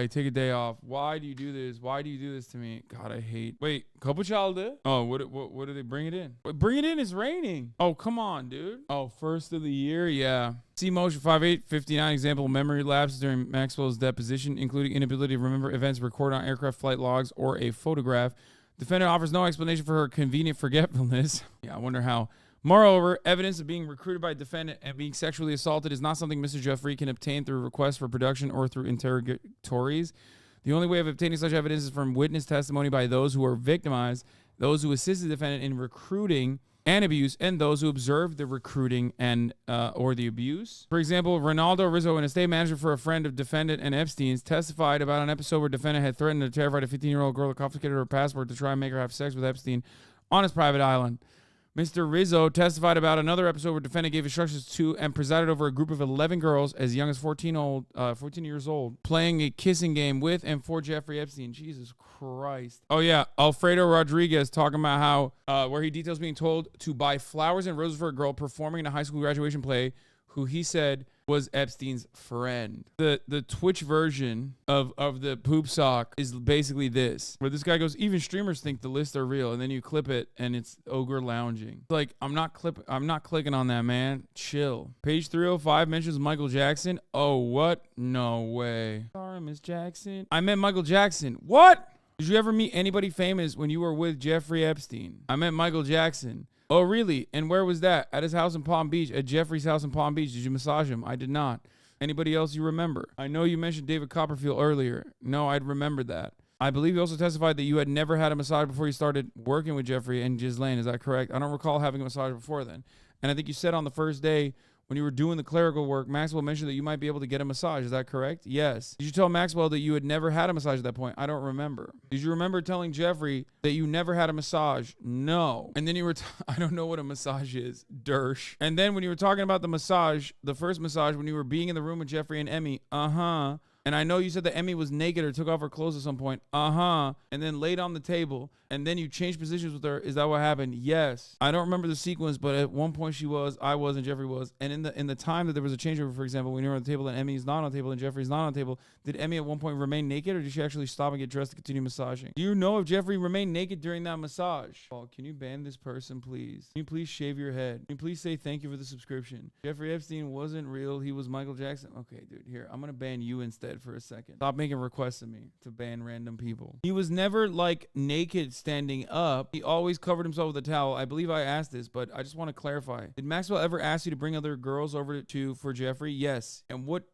A: Take a day off. Why do you do this? Why do you do this to me? God, I hate. Wait, couple child did? Oh, what do they bring it in? Wait, bring it in. It's raining. Oh, come on, dude. Oh, first of the year. Yeah. See motion 5859 example memory lapse during Maxwell's deposition, including inability to remember events recorded on aircraft flight logs or a photograph. Defendant offers no explanation for her convenient forgetfulness. Yeah, I wonder how. Moreover, evidence of being recruited by a defendant and being sexually assaulted is not something Mr. Jeffrey can obtain through requests for production or through interrogatories. The only way of obtaining such evidence is from witness testimony by those who are victimized, those who assist the defendant in recruiting and abuse, and those who observed the recruiting and or the abuse. For example, Ronaldo Rizzo, an estate manager for a friend of defendant and Epstein's, testified about an episode where defendant had threatened to terrify a 15-year-old girl who confiscated her passport to try and make her have sex with Epstein on his private island. Mr. Rizzo testified about another episode where defendant gave instructions to and presided over a group of 11 girls as young as 14 years old, playing a kissing game with and for Jeffrey Epstein. Jesus Christ. Oh, yeah. Alfredo Rodriguez talking about how, where he details being told to buy flowers and roses for a girl performing in a high school graduation play who he said was Epstein's friend. The Twitch version of the poop sock is basically this, where this guy goes, even streamers think the lists are real, and then you clip it and it's Ogre lounging. Like, I'm not clicking on that, man. Chill. Page 305 mentions Michael Jackson. Oh, what? No way. Sorry, Miss Jackson. I met Michael Jackson. What? Did you ever meet anybody famous when you were with Jeffrey Epstein? I met Michael Jackson. Oh, really? And where was that? At his house in Palm Beach, at Jeffrey's house in Palm Beach. Did you massage him? I did not. Anybody else you remember? I know you mentioned David Copperfield earlier. No, I'd remember that. I believe you also testified that you had never had a massage before you started working with Jeffrey and Ghislaine. Is that correct? I don't recall having a massage before then. And I think you said on the first day when you were doing the clerical work, Maxwell mentioned that you might be able to get a massage. Is that correct? Yes. Did you tell Maxwell that you had never had a massage at that point? I don't remember. Did you remember telling Jeffrey that you never had a massage? No. And then you were, I don't know what a massage is. Dersh. And then when you were talking about the massage, the first massage, when you were being in the room with Jeffrey and Emmy, and I know you said that Emmy was naked or took off her clothes at some point. And then laid on the table. And then you changed positions with her. Is that what happened? Yes. I don't remember the sequence, but at one point she was, I was, and Jeffrey was. And in the time that there was a changeover, for example, when you were on the table and Emmy's not on the table and Jeffrey's not on the table, did Emmy at one point remain naked, or did she actually stop and get dressed to continue massaging? Do you know if Jeffrey remained naked during that massage? Oh, can you ban this person, please? Can you please shave your head? Can you please say thank you for the subscription? Jeffrey Epstein wasn't real. He was Michael Jackson. Okay, dude, here. I'm going to ban you instead for a second. Stop making requests of me to ban random people. He was never like naked standing up. He always covered himself with a towel. I believe I asked this, but I just want to clarify. Did Maxwell ever ask you to bring other girls over for Jeffrey? Yes. And what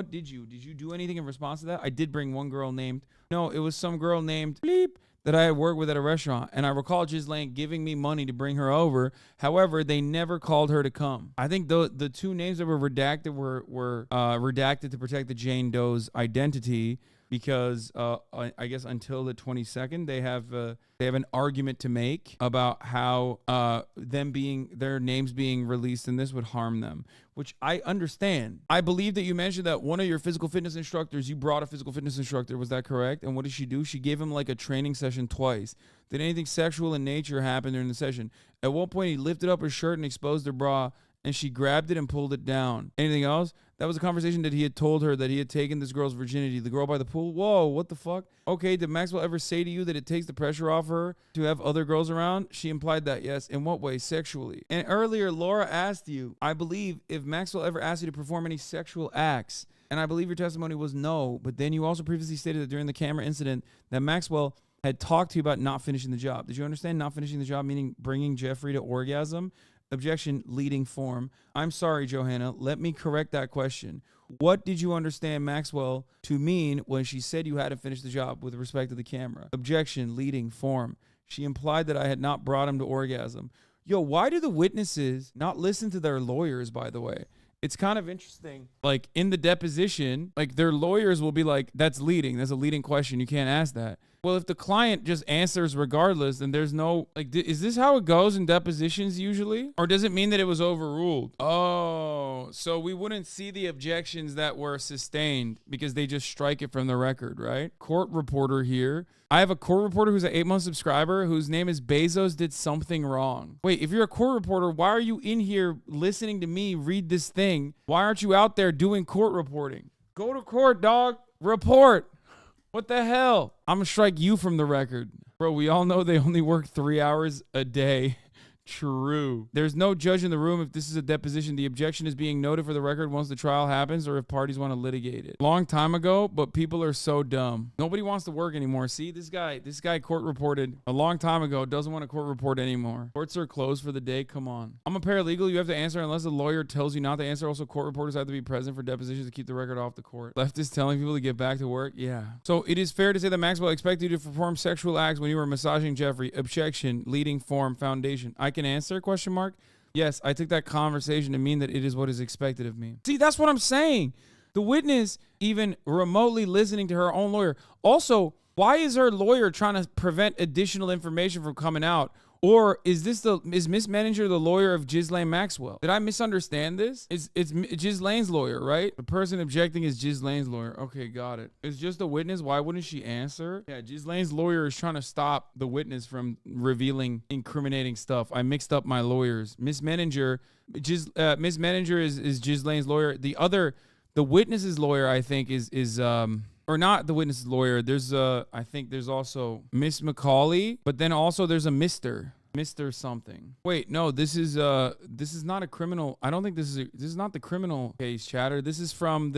A: did you do anything in response to that? I did bring one girl named, no, it was some girl named Bleep that I had worked with at a restaurant, and I recall Ghislaine giving me money to bring her over. However, they never called her to come. I think the 2 names that were redacted were redacted to protect the Jane Doe's identity, because I guess until the 22nd they have an argument to make about how their names being released and this would harm them, which I understand. I believe that you mentioned that one of your physical fitness instructors, you brought a physical fitness instructor. Was that correct? And what did she do? She gave him like a training session twice. Did anything sexual in nature happen during the session? At one point, he lifted up her shirt and exposed her bra, and she grabbed it and pulled it down. Anything else? That was a conversation that he had told her that he had taken this girl's virginity. The girl by the pool? Whoa, what the fuck? Okay, did Maxwell ever say to you that it takes the pressure off her to have other girls around? She implied that, yes. In what way? Sexually. And earlier, Laura asked you, I believe, if Maxwell ever asked you to perform any sexual acts. And I believe your testimony was no. But then you also previously stated that during the camera incident that Maxwell had talked to you about not finishing the job. Did you understand not finishing the job meaning bringing Jeffrey to orgasm? Objection, leading form. I'm sorry, Johanna. Let me correct that question. What did you understand Maxwell to mean when she said you hadn't finished the job with respect to the camera? Objection, leading form. She implied that I had not brought him to orgasm. Yo, why do the witnesses not listen to their lawyers, by the way? It's kind of interesting. Like in the deposition, like their lawyers will be like, that's leading. That's a leading question. You can't ask that. Well, if the client just answers regardless, then there's no, like, is this how it goes in depositions usually? Or does it mean that it was overruled? Oh, so we wouldn't see the objections that were sustained because they just strike it from the record, right? Court reporter here. I have a court reporter who's an 8-month subscriber whose name is Bezos did something wrong. Wait, if you're a court reporter, why are you in here listening to me read this thing? Why aren't you out there doing court reporting? Go to court, dog. Report. What the hell? I'm gonna strike you from the record. Bro, we all know they only work 3 hours a day. True. There's no judge in the room if this is a deposition. The objection is being noted for the record once the trial happens or if parties want to litigate it. Long time ago, but people are so dumb. Nobody wants to work anymore. See, this guy court reported a long time ago, doesn't want to court report anymore. Courts are closed for the day. Come on. I'm a paralegal. You have to answer unless the lawyer tells you not to answer. Also, court reporters have to be present for depositions to keep the record off the court. Leftists telling people to get back to work. Yeah. So it is fair to say that Maxwell expected you to perform sexual acts when you were massaging Jeffrey. Objection, leading form, foundation. I can answer, question mark. Yes, I took that conversation to mean that it is what is expected of me. See, that's what I'm saying. The witness even remotely listening to her own lawyer. Also, why is her lawyer trying to prevent additional information from coming out? Or is Miss Manager the lawyer of Ghislaine Maxwell? Did I misunderstand this? It's Ghislaine's lawyer, right? The person objecting is Ghislaine's lawyer. Okay, got it. It's just a witness. Why wouldn't she answer? Yeah, Ghislaine's lawyer is trying to stop the witness from revealing incriminating stuff. I mixed up my lawyers. Miss Manager is Ghislaine's lawyer. The witness's lawyer, I think, or not the witness's lawyer. There's I think there's also Miss McCauley, but then also there's a Mr. something. Wait, no, this is not a criminal. I don't think this is not the criminal case, chatter. This is from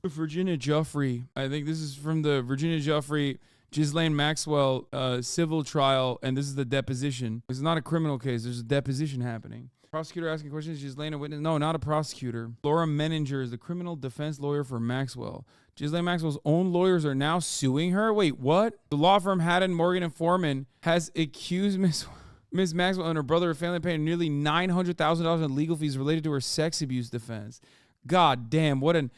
A: Virginia Giuffre. I think this is from the Virginia Giuffre Ghislaine Maxwell civil trial, and this is the deposition. It's not a criminal case. There's a deposition happening. Prosecutor asking questions. Ghislaine a witness. No, not a prosecutor. Laura Menninger is the criminal defense lawyer for Maxwell. Ghislaine Maxwell's own lawyers are now suing her. Wait, what? The law firm Haddon, Morgan & Foreman has accused Miss Maxwell and her brother of family paying nearly $900,000 in legal fees related to her sex abuse defense. God damn, what an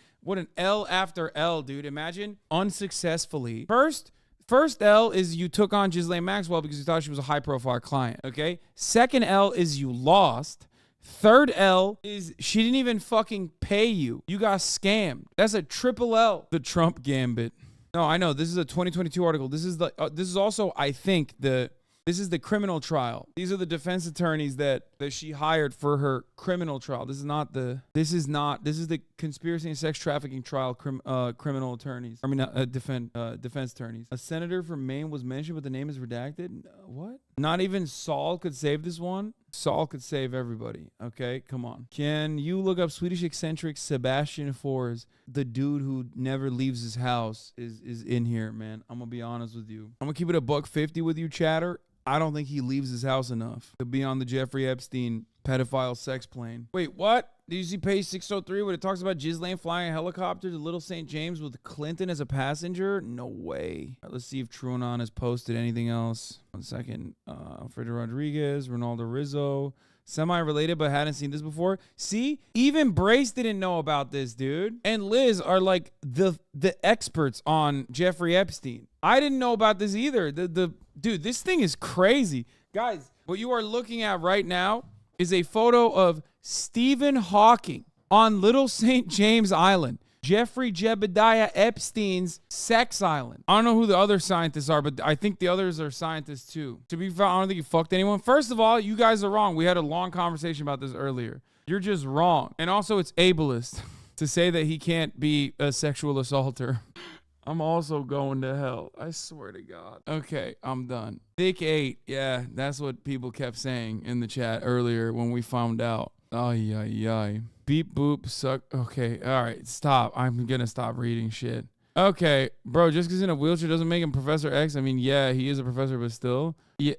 A: L after L, dude. Imagine unsuccessfully. First L is you took on Ghislaine Maxwell because you thought she was a high-profile client, okay? Second L is you lost. Third L is she didn't even fucking pay you. You got scammed. That's a triple L. The Trump gambit. No, I know. This is a 2022 article. This is also, I think, this is the criminal trial. These are the defense attorneys that she hired for her criminal trial. This is the conspiracy and sex trafficking trial criminal attorneys. I mean, defense attorneys. A senator from Maine was mentioned, but the name is redacted. What? Not even Saul could save this one? Saul could save everybody. Okay, come on. Can you look up Swedish eccentric Sebastian Fors? The dude who never leaves his house is in here, man. I'm going to be honest with you. I'm going to keep it $150 with you, chatter. I don't think he leaves his house enough to be on the Jeffrey Epstein pedophile sex plane. Wait, what? Did you see page 603 when it talks about Ghislaine flying a helicopter to Little St. James with Clinton as a passenger? No way. All right, let's see if TrueAnon has posted anything else. 1 second. Alfredo Rodriguez, Ronaldo Rizzo. Semi-related, but hadn't seen this before. See? Even Brace didn't know about this, dude. And Liz are like the experts on Jeffrey Epstein. I didn't know about this either. Dude, this thing is crazy. Guys, what you are looking at right now is a photo of Stephen Hawking on Little St. James Island. Jeffrey Jebediah Epstein's sex island. I don't know who the other scientists are, but I think the others are scientists too. To be fair, I don't think he fucked anyone. First of all, you guys are wrong. We had a long conversation about this earlier. You're just wrong. And also, it's ableist to say that he can't be a sexual assaulter. I'm also going to hell. I swear to God. Okay, I'm done. Thick 8. Yeah, that's what people kept saying in the chat earlier when we found out. Ay. Beep, boop, suck. Okay, all right, stop. I'm going to stop reading shit. Okay, bro, just because he's in a wheelchair doesn't make him Professor X. I mean, yeah, he is a professor, but still. Yeah,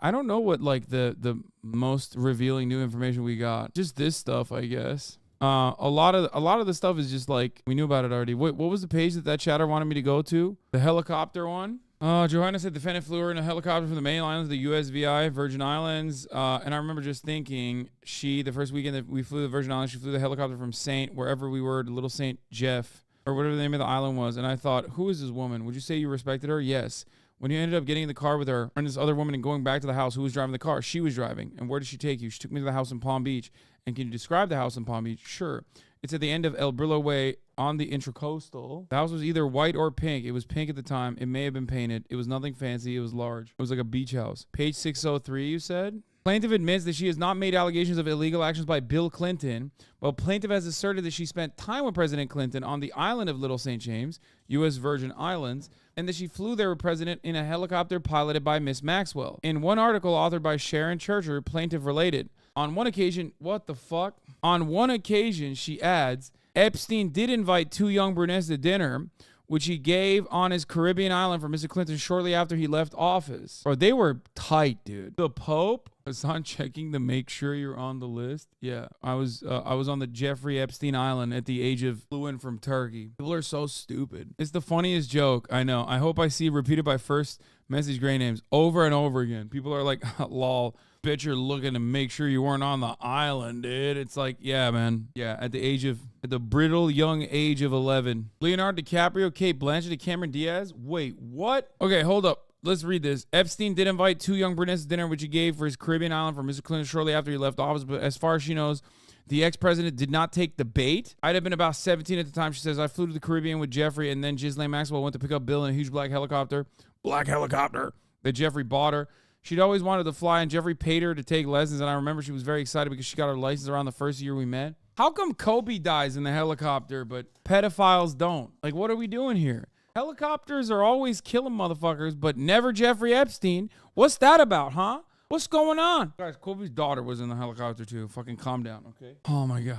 A: I don't know what like the most revealing new information we got. Just this stuff, I guess. A lot of the stuff is just like we knew about it already. Wait, what was the page that chatter wanted me to go to? The helicopter one? Johanna said the defendant flew her in a helicopter from the main islands, the USVI, Virgin Islands. And I remember just thinking the first weekend that we flew the Virgin Islands, she flew the helicopter from wherever we were, to Little St. Jeff, or whatever the name of the island was. And I thought, who is this woman? Would you say you respected her? Yes. When you ended up getting in the car with her and this other woman and going back to the house, who was driving the car? She was driving. And where did she take you? She took me to the house in Palm Beach. And can you describe the house in Palm Beach? Sure. It's at the end of El Brillo Way on the Intracoastal. The house was either white or pink. It was pink at the time. It may have been painted. It was nothing fancy. It was large. It was like a beach house. Page 603, you said? Plaintiff admits that she has not made allegations of illegal actions by Bill Clinton, while plaintiff has asserted that she spent time with President Clinton on the island of Little St. James, U.S. Virgin Islands, and that she flew there with President in a helicopter piloted by Miss Maxwell. In one article authored by Sharon Churcher, plaintiff related, on one occasion, what the fuck? On one occasion, she adds, Epstein did invite two young brunettes to dinner, which he gave on his Caribbean island for Mr. Clinton shortly after he left office. Bro, they were tight, dude. The Pope was on checking to make sure you're on the list. Yeah, I was on the Jeffrey Epstein Island at the age of flew in from Turkey. People are so stupid. It's the funniest joke. I know. I hope I see repeated by first message gray names over and over again. People are like, lol. Bet you're looking to make sure you weren't on the island, dude. It's like, yeah, man. Yeah, at the brittle young age of 11. Leonardo DiCaprio, Kate Blanchett, and Cameron Diaz. Wait, what? Okay, hold up. Let's read this. Epstein did invite two young brunettes to dinner, which he gave for his Caribbean island for Mr. Clinton shortly after he left office. But as far as she knows, the ex-president did not take the bait. I'd have been about 17 at the time. She says, I flew to the Caribbean with Jeffrey, and then Ghislaine Maxwell went to pick up Bill in a huge black helicopter that Jeffrey bought her. She'd always wanted to fly, and Jeffrey paid her to take lessons, and I remember she was very excited because she got her license around the first year we met. How come Kobe dies in the helicopter, but pedophiles don't? Like, what are we doing here? Helicopters are always killing motherfuckers, but never Jeffrey Epstein. What's that about, huh? What's going on? Guys, Kobe's daughter was in the helicopter, too. Fucking calm down, okay? Oh, my God.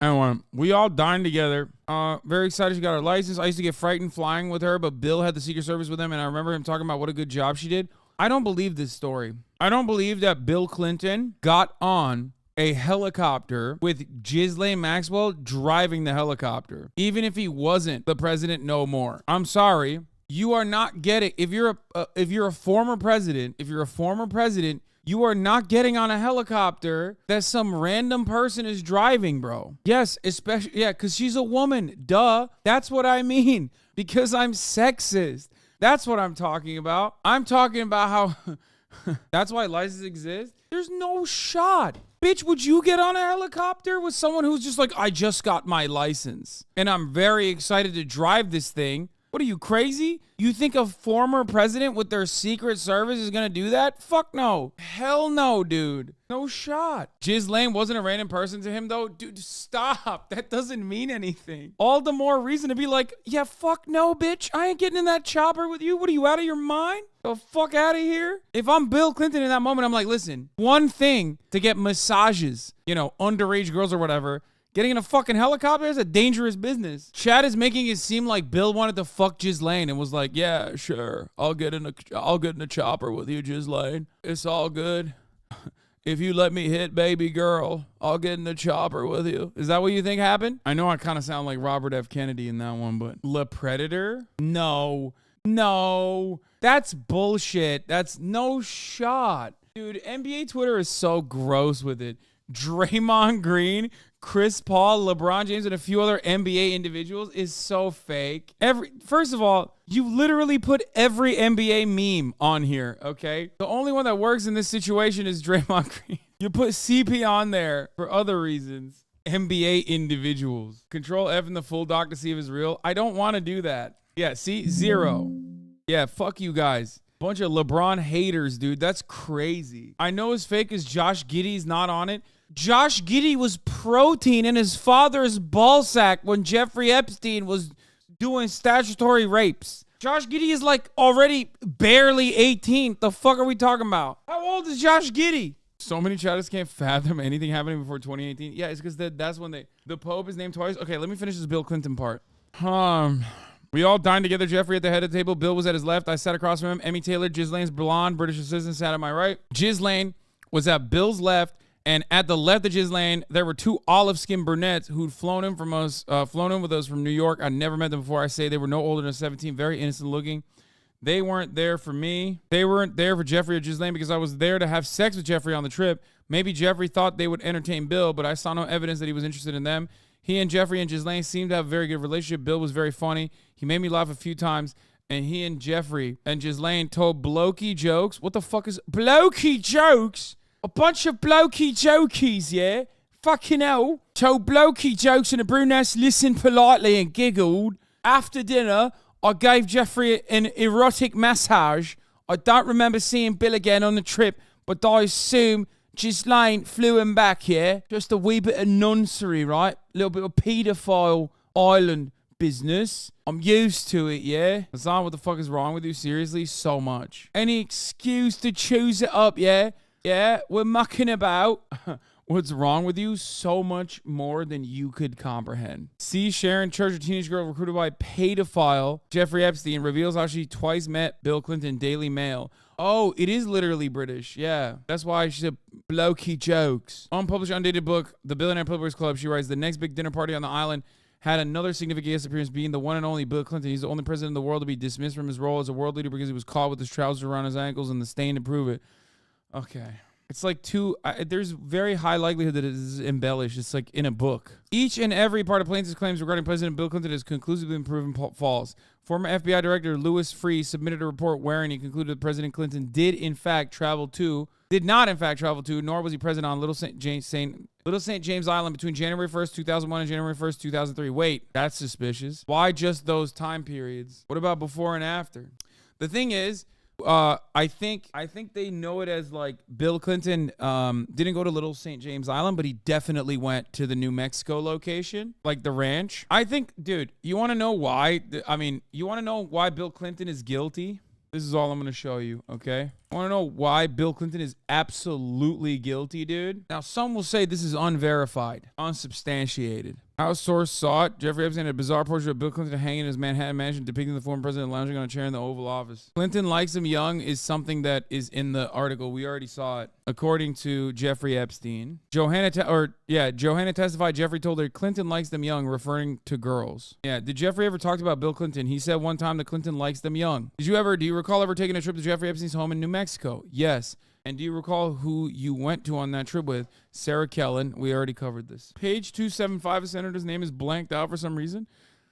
A: Anyway, we all dined together. Very excited she got her license. I used to get frightened flying with her, but Bill had the Secret Service with him, and I remember him talking about what a good job she did. I don't believe this story. I don't believe that Bill Clinton got on a helicopter with Ghislaine Maxwell driving the helicopter, even if he wasn't the president no more. I'm sorry. You are not getting, if you're a former president, you are not getting on a helicopter that some random person is driving, bro. Yes, especially, yeah, because she's a woman. Duh. That's what I mean. Because I'm sexist. That's what I'm talking about. I'm talking about how that's why licenses exist. There's no shot. Bitch, would you get on a helicopter with someone who's just like, I just got my license and I'm very excited to drive this thing? What are you, crazy? You think a former president with their Secret Service is gonna do that? Fuck no. Hell no, dude. No shot. Ghislaine wasn't a random person to him, though. Dude, stop. That doesn't mean anything. All the more reason to be like, yeah, fuck no, bitch. I ain't getting in that chopper with you. What are you, out of your mind? The fuck out of here? If I'm Bill Clinton in that moment, I'm like, listen, one thing to get massages, underage girls or whatever. Getting in a fucking helicopter is a dangerous business. Chad is making it seem like Bill wanted to fuck Ghislaine and was like, yeah, sure. I'll get in a chopper with you, Ghislaine. It's all good. If you let me hit baby girl, I'll get in the chopper with you. Is that what you think happened? I know I kind of sound like Robert F. Kennedy in that one, but Le Predator? No. That's bullshit. That's no shot. Dude, NBA Twitter is so gross with it. Draymond Green, Chris Paul, LeBron James, and a few other NBA individuals is so fake. First of all, you literally put every NBA meme on here, okay? The only one that works in this situation is Draymond Green. You put CP on there for other reasons. NBA individuals. Control F in the full doc to see if it's real. I don't want to do that. Yeah, see? 0. Yeah, fuck you guys. Bunch of LeBron haters, dude. That's crazy. I know it's fake because Josh Giddey's not on it. Josh Giddey was protein in his father's ballsack when Jeffrey Epstein was doing statutory rapes. Josh Giddey is like already barely 18. The fuck are we talking about? How old is Josh Giddey? So many chatters can't fathom anything happening before 2018. Yeah, it's because that's when the Pope is named twice. Okay, let me finish this Bill Clinton part. We all dined together. Jeffrey at the head of the table. Bill was at his left. I sat across from him. Emmy Taylor, Ghislaine's blonde British assistant, sat at my right. Ghislaine was at Bill's left. And at the left of Ghislaine, there were two olive-skinned brunettes who'd flown in with us from New York. I'd never met them before. I say they were no older than 17, very innocent looking. They weren't there for me. They weren't there for Jeffrey or Ghislaine because I was there to have sex with Jeffrey on the trip. Maybe Jeffrey thought they would entertain Bill, but I saw no evidence that he was interested in them. He and Jeffrey and Ghislaine seemed to have a very good relationship. Bill was very funny. He made me laugh a few times. And he and Jeffrey and Ghislaine told blokey jokes. What the fuck is blokey jokes? A bunch of blokey jokies, yeah? Fucking hell. Told blokey jokes and the brunettes listened politely and giggled. After dinner, I gave Jeffrey an erotic massage. I don't remember seeing Bill again on the trip, but I assume Ghislaine flew him back, yeah? Just a wee bit of nonsense, right? A little bit of paedophile island business. I'm used to it, yeah? Hasan, what the fuck is wrong with you? Seriously? So much. Any excuse to choose it up, yeah? Yeah, we're mucking about. What's wrong with you? So much more than you could comprehend. See, Sharon Church, a teenage girl recruited by pedophile Jeffrey Epstein, reveals how she twice met Bill Clinton. Daily Mail. Oh, it is literally British. Yeah, that's why she said blokey jokes. Unpublished, undated book, The Billionaire Publishers Club. She writes, the next big dinner party on the island had another significant guest appearance, being the one and only Bill Clinton. He's the only president in the world to be dismissed from his role as a world leader because he was caught with his trousers around his ankles and the stain to prove it. Okay. It's like there's very high likelihood that it is embellished. It's like in a book. Each and every part of plaintiff's claims regarding President Bill Clinton is conclusively been proven false. Former FBI Director Louis Freeh submitted a report wherein he concluded that President Clinton did not in fact travel to, nor was he present on Little St. James Island between January 1st, 2001 and January 1st, 2003. Wait, that's suspicious. Why just those time periods? What about before and after? The thing is, I think they know it as like Bill Clinton didn't go to Little St. James Island, but he definitely went to the New Mexico location, like the ranch. I think, dude, you want to know why? You want to know why Bill Clinton is guilty? This is all I'm going to show you, okay? I want to know why Bill Clinton is absolutely guilty, dude. Now, some will say this is unverified, unsubstantiated. How a source saw it, Jeffrey Epstein had a bizarre portrait of Bill Clinton hanging in his Manhattan mansion depicting the former president lounging on a chair in the Oval Office. Clinton likes him young is something that is in the article. We already saw it. According to Jeffrey Epstein. Johanna testified Jeffrey told her Clinton likes them young, referring to girls. Yeah, did Jeffrey ever talk about Bill Clinton? He said one time that Clinton likes them young. Do you recall ever taking a trip to Jeffrey Epstein's home in New Mexico? Yes. And do you recall who you went to on that trip with? Sarah Kellen. We already covered this. Page 275, a senator's name is blanked out for some reason.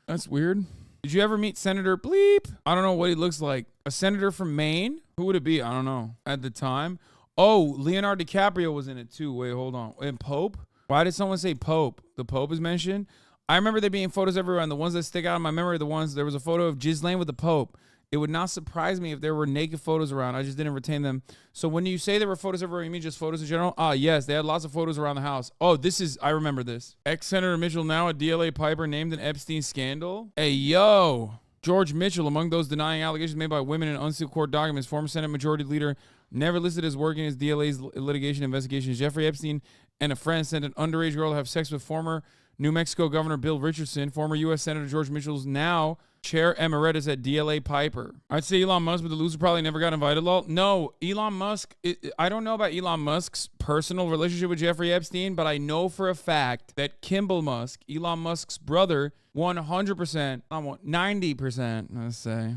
A: That's weird. Did you ever meet Senator Bleep? I don't know what he looks like. A senator from Maine? Who would it be? I don't know. At the time. Oh, Leonardo DiCaprio was in it too. Wait, hold on. And Pope? Why did someone say Pope? The Pope is mentioned? I remember there being photos everywhere, and the ones that stick out in my memory are there was a photo of Ghislaine with the Pope. It would not surprise me if there were naked photos around. I just didn't retain them. So when you say there were photos everywhere, you mean just photos in general? Yes, they had lots of photos around the house. Oh, I remember this. Ex-Senator Mitchell, now a DLA Piper, named in Epstein scandal. Hey, yo. George Mitchell, among those denying allegations made by women in unsealed court documents, former Senate Majority Leader, never listed as working as DLA's litigation investigations. Jeffrey Epstein and a friend sent an underage girl to have sex with former New Mexico Governor Bill Richardson. Former U.S. Senator George Mitchell's now Chair Emeritus at DLA Piper. I'd say Elon Musk, but the loser probably never got invited. No, Elon Musk, I don't know about Elon Musk's personal relationship with Jeffrey Epstein, but I know for a fact that Kimball Musk, Elon Musk's brother, 100%, 90%, let's say,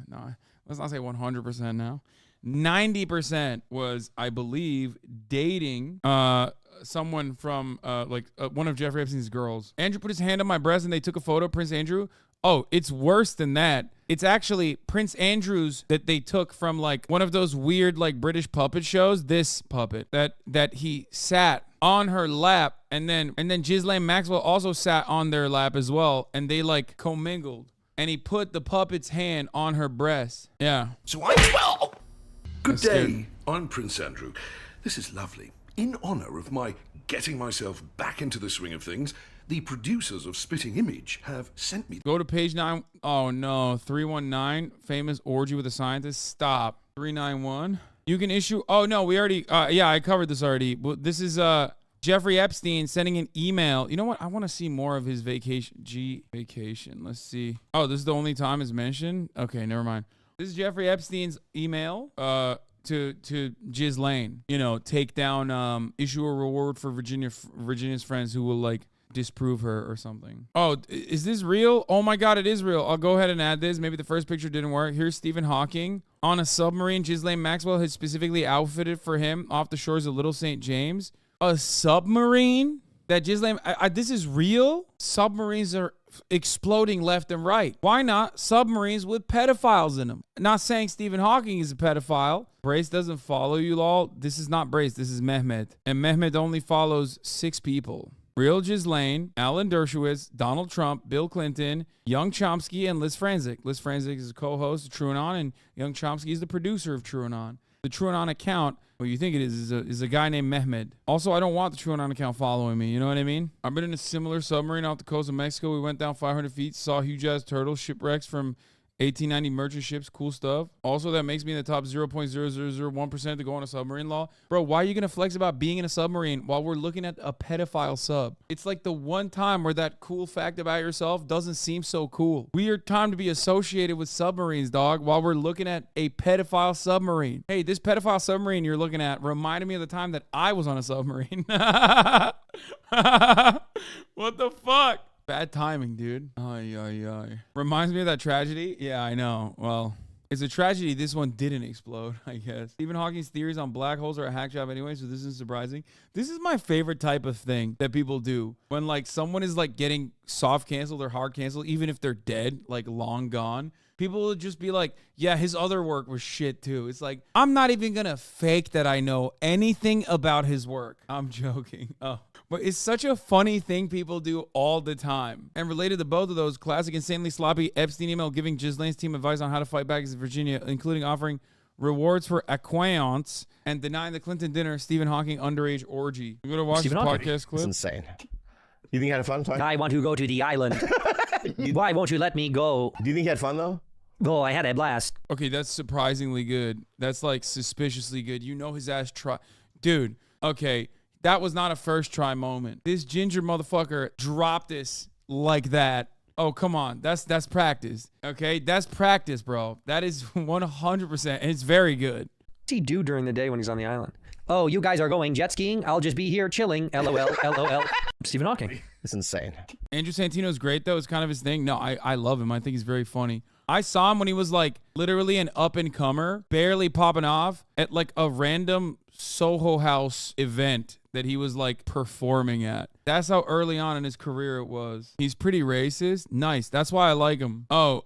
A: no, let's not say 100% now. 90% was, I believe, dating someone from one of Jeffrey Epstein's girls. Andrew put his hand on my breast and they took a photo, Prince Andrew. Oh, it's worse than that. It's actually Prince Andrew's that they took from like one of those weird like British puppet shows. This puppet that he sat on her lap, and then Ghislaine Maxwell also sat on their lap as well, and they like commingled. And he put the puppet's hand on her breast. Yeah.
B: So I'm 12. Good day. I'm Prince Andrew. This is lovely. In honor of my getting myself back into the swing of things, the producers of Spitting Image have sent me...
A: Go to page 9. Oh, no. 319. Famous orgy with a scientist. Stop. 391. You can issue... Oh, no. We already... yeah, I covered this already. This is... Jeffrey Epstein sending an email. You know what? I want to see more of his vacation. Vacation. Let's see. Oh, this is the only time it's mentioned? Okay, never mind. This is Jeffrey Epstein's email to Ghislaine. You know, take down, issue a reward for Virginia's friends who will, like, disprove her or something. Oh, is this real? Oh my God, it is real. I'll go ahead and add this. Maybe the first picture didn't work. Here's Stephen Hawking on a submarine Ghislaine Maxwell had specifically outfitted for him off the shores of Little St. James. A submarine that Ghislaine, this is real? Submarines are exploding left and right. Why not submarines with pedophiles in them? Not saying Stephen Hawking is a pedophile. Brace doesn't follow you all. This is not Brace. This is Mehmet. And Mehmet only follows 6 people. Real Ghislaine, Alan Dershowitz, Donald Trump, Bill Clinton, Young Chomsky, and Liz Franzik. Liz Franzik is a co-host of TrueAnon, and Young Chomsky is the producer of TrueAnon. The TrueAnon account, what you think it is a guy named Mehmet. Also, I don't want the TrueAnon account following me. You know what I mean? I've been in a similar submarine off the coast of Mexico. We went down 500 feet, saw huge-ass turtles, shipwrecks from 1890 merchant ships, cool stuff. Also, that makes me in the top 0.0001% to go on a submarine law. Bro, why are you going to flex about being in a submarine while we're looking at a pedophile sub? It's like the one time where that cool fact about yourself doesn't seem so cool. Weird time to be associated with submarines, dog, while we're looking at a pedophile submarine. Hey, this pedophile submarine you're looking at reminded me of the time that I was on a submarine. What the fuck? Bad timing, dude. Reminds me of that tragedy. Yeah, I know. Well, it's a tragedy this one didn't explode, I guess. Stephen Hawking's theories on black holes are a hack job anyway, so this isn't surprising. This is my favorite type of thing that people do. When, like, someone is, like, getting soft canceled or hard canceled, even if they're dead, like, long gone. People will just be like, yeah, his other work was shit too. It's like, I'm not even going to fake that I know anything about his work. I'm joking. Oh. But it's such a funny thing people do all the time. And related to both of those, classic insanely sloppy Epstein email giving Ghislaine's team advice on how to fight back against Virginia, including offering rewards for acquaintance and denying the Clinton dinner Stephen Hawking underage orgy. You gonna watch
G: Stephen
A: the
G: Hawking.
A: podcast clip?
G: It's insane. You think he had fun?
H: I want to go to the island. Why won't you let me go?
G: Do you think he had fun though?
H: Oh, I had a blast.
A: Okay, that's surprisingly good. That's like suspiciously good. You know his ass try. Dude, okay, that was not a first try moment. This ginger motherfucker dropped this like that. Oh, come on. That's practice. Okay, that's practice, bro. That is 100%. And it's very good.
H: What's he do during the day when he's on the island? Oh, you guys are going jet skiing? I'll just be here chilling. LOL, LOL. Stephen Hawking.
G: It's insane.
A: Andrew Santino's great, though. It's kind of his thing. No, I love him. I think he's very funny. I saw him when he was like literally an up-and-comer, barely popping off at like a random Soho House event that he was like performing at. That's how early on in his career it was. He's pretty racist. Nice. That's why I like him. Oh,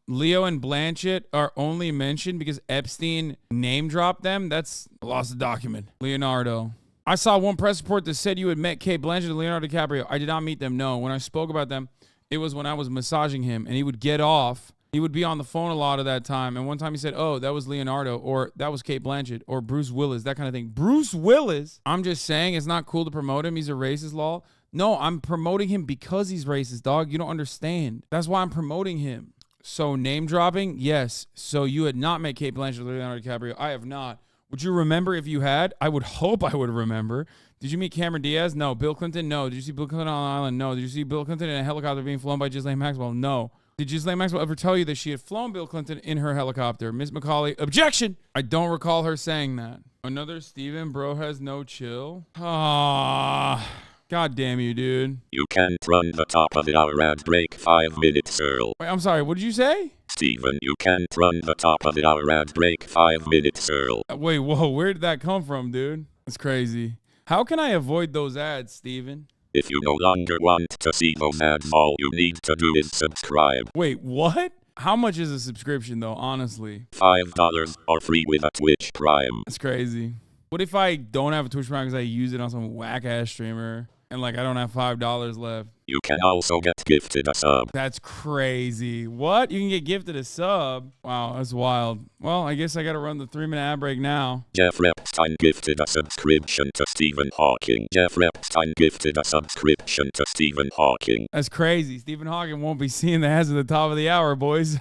A: Leo and Blanchett are only mentioned because Epstein name dropped them. That's lost the document. Leonardo. I saw one press report that said you had met Kate Blanchett and Leonardo DiCaprio. I did not meet them. No. When I spoke about them, it was when I was massaging him and he would get off. He would be on the phone a lot of that time. And one time he said, oh, that was Leonardo, or that was Kate Blanchett, or Bruce Willis, that kind of thing. Bruce Willis? I'm just saying it's not cool to promote him. He's a racist, lol. No, I'm promoting him because he's racist, dog. You don't understand. That's why I'm promoting him. So name dropping? Yes. So you had not met Kate Blanchett or Leonardo DiCaprio. I have not. Would you remember if you had? I would hope I would remember. Did you meet Cameron Diaz? No. Bill Clinton? No. Did you see Bill Clinton on an island? No. Did you see Bill Clinton in a helicopter being flown by Ghislaine Maxwell? No. Did Ghislaine Maxwell ever tell you that she had flown Bill Clinton in her helicopter? Miss McCauley, objection! I don't recall her saying that. Another Steven, bro has no chill. Ah, god damn you, dude.
I: You can't run the top of the hour ad break 5 minutes, Earl.
A: Wait, I'm sorry, what did you say?
I: Steven, you can't run the top of the hour ad break 5 minutes, Earl.
A: Wait, whoa, where did that come from, dude? That's crazy. How can I avoid those ads, Steven?
I: If you no longer want to see those ads, all you need to do is subscribe.
A: Wait, what? How much is a subscription, though, honestly?
I: $5 or free with a Twitch Prime.
A: That's crazy. What if I don't have a Twitch Prime because I use it on some whack-ass streamer and, like, I don't have $5 left?
I: You can also get gifted a sub.
A: That's crazy. What? You can get gifted a sub? Wow, that's wild. Well, I guess I got to run the 3-minute ad break now.
I: Jeff Epstein gifted a subscription to Stephen Hawking. Jeff Epstein gifted a subscription to Stephen Hawking.
A: That's crazy. Stephen Hawking won't be seeing the ads at the top of the hour, boys.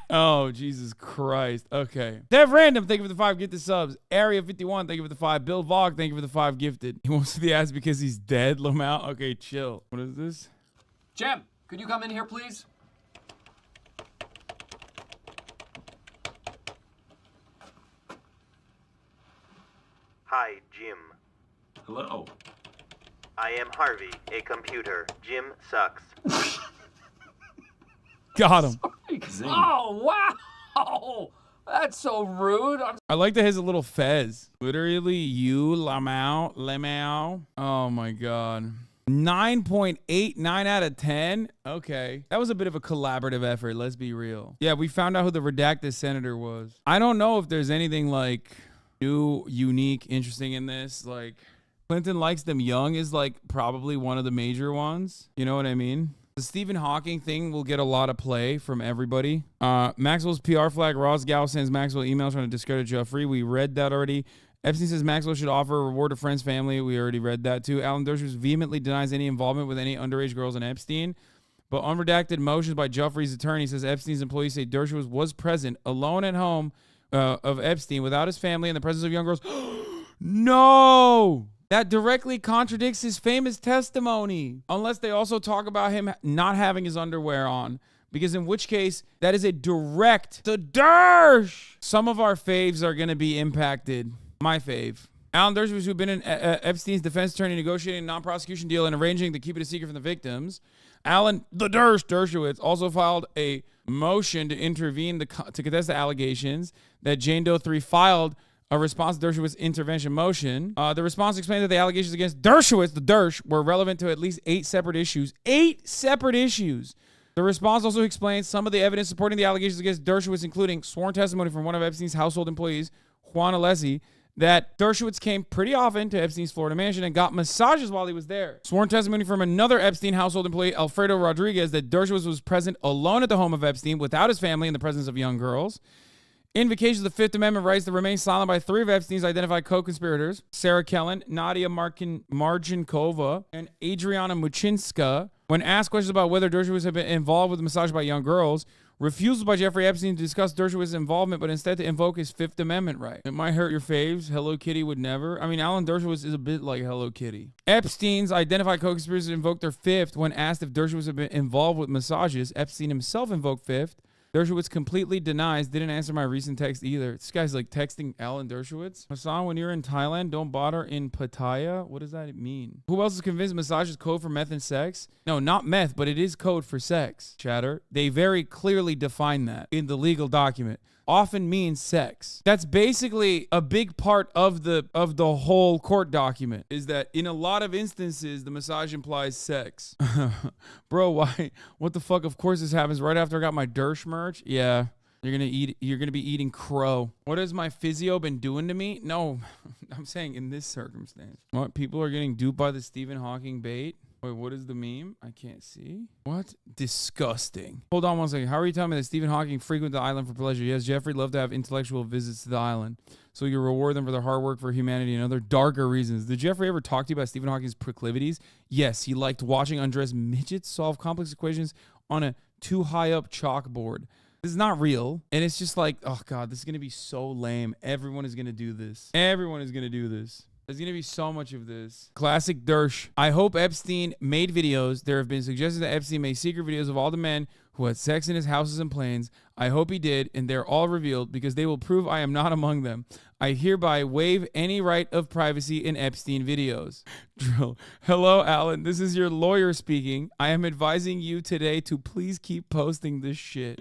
A: Oh, Jesus Christ. Okay. Dev Random, thank you for the 5 gifted subs. Area 51, thank you for the 5. Bill Vog, thank you for the 5 gifted. He wants to be asked because he's dead, Lamau. Okay, chill. What is this?
J: Jim, could you come in here, please?
K: Hi, Jim.
J: Hello.
K: I am Harvey, a computer. Jim sucks.
A: Got him.
J: Oh, wow. That's so rude.
A: I like that he has a little fez. Literally, you, Lamau. Oh, my God. 9.89 out of 10. Okay. That was a bit of a collaborative effort. Let's be real. Yeah, we found out who the redacted senator was. I don't know if there's anything like new, unique, interesting in this. Like, Clinton likes them young is like probably one of the major ones. You know what I mean? The Stephen Hawking thing will get a lot of play from everybody. Maxwell's PR flag. Ross Gow sends Maxwell emails trying to discredit Jeffrey. We read that already. Epstein says Maxwell should offer a reward to friends, family. We already read that too. Alan Dershowitz vehemently denies any involvement with any underage girls in Epstein. But unredacted motions by Jeffrey's attorney says Epstein's employees say Dershowitz was present alone at home of Epstein without his family in the presence of young girls. No! That directly contradicts his famous testimony. Unless they also talk about him not having his underwear on. Because in which case, that is a direct to Dersh. Some of our faves are going to be impacted. My fave. Alan Dershowitz, who'd been in Epstein's defense attorney negotiating a non-prosecution deal and arranging to keep it a secret from the victims. Alan Dershowitz also filed a motion to intervene to contest the allegations that Jane Doe 3 filed a response to Dershowitz's intervention motion. The response explained that the allegations against Dershowitz, the Dersh, were relevant to at least 8 separate issues. 8 separate issues. The response also explains some of the evidence supporting the allegations against Dershowitz, including sworn testimony from one of Epstein's household employees, Juan Alessi, that Dershowitz came pretty often to Epstein's Florida mansion and got massages while he was there. Sworn testimony from another Epstein household employee, Alfredo Rodriguez, that Dershowitz was present alone at the home of Epstein without his family in the presence of young girls. Invocation of the Fifth Amendment rights to remain silent by 3 of Epstein's identified co-conspirators, Sarah Kellen, Nadia Marjinkova, and Adriana Muchinska. When asked questions about whether Dershowitz had been involved with the massage by young girls, refusal by Jeffrey Epstein to discuss Dershowitz's involvement, but instead to invoke his Fifth Amendment right. It might hurt your faves. Hello Kitty would never. I mean, Alan Dershowitz is a bit like Hello Kitty. Epstein's identified co-conspirators invoked their Fifth when asked if Dershowitz had been involved with massages. Epstein himself invoked Fifth. Dershowitz completely denies, didn't answer my recent text either. This guy's like texting Alan Dershowitz. Hasan, when you're in Thailand, don't bother in Pattaya. What does that mean? Who else is convinced massage is code for meth and sex? No, not meth, but it is code for sex, chatter. They very clearly define that in the legal document. Often means sex. That's basically a big part of the whole court document, is that in a lot of instances the massage implies sex. Bro, why? What the fuck? Of course this happens right after I got my Dersh merch. Yeah. You're gonna be eating crow. What has my physio been doing to me? No, I'm saying in this circumstance. What, people are getting duped by the Stephen Hawking bait? Wait, what is the meme? I can't see. What? Disgusting. Hold on one second. How are you telling me that Stephen Hawking frequented the island for pleasure? Yes, Jeffrey loved to have intellectual visits to the island. So you reward them for their hard work for humanity and other darker reasons. Did Jeffrey ever talk to you about Stephen Hawking's proclivities? Yes, he liked watching undressed midgets solve complex equations on a too high up chalkboard. This is not real. And it's just like, oh God, this is going to be so lame. Everyone is going to do this. Everyone is going to do this. There's going to be so much of this. Classic Dersh. I hope Epstein made videos. There have been suggestions that Epstein made secret videos of all the men who had sex in his houses and planes. I hope he did, and they're all revealed because they will prove I am not among them. I hereby waive any right of privacy in Epstein videos. Drill. Hello, Alan. This is your lawyer speaking. I am advising you today to please keep posting this shit.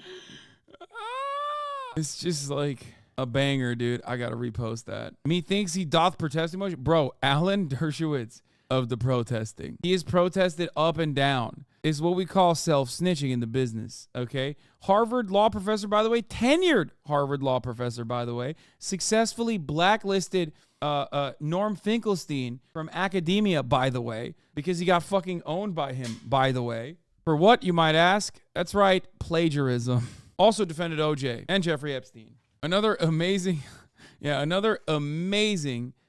A: It's just like a banger, dude. I gotta repost that. Methinks he doth protest emotion. Bro, Alan Dershowitz of the protesting. He has protested up and down. It's what we call self-snitching in the business, okay? Harvard law professor, by the way, tenured Harvard law professor, by the way, successfully blacklisted Norm Finkelstein from academia, by the way, because he got fucking owned by him, by the way. For what, you might ask? That's right, plagiarism. Also defended OJ and Jeffrey Epstein. Another amazing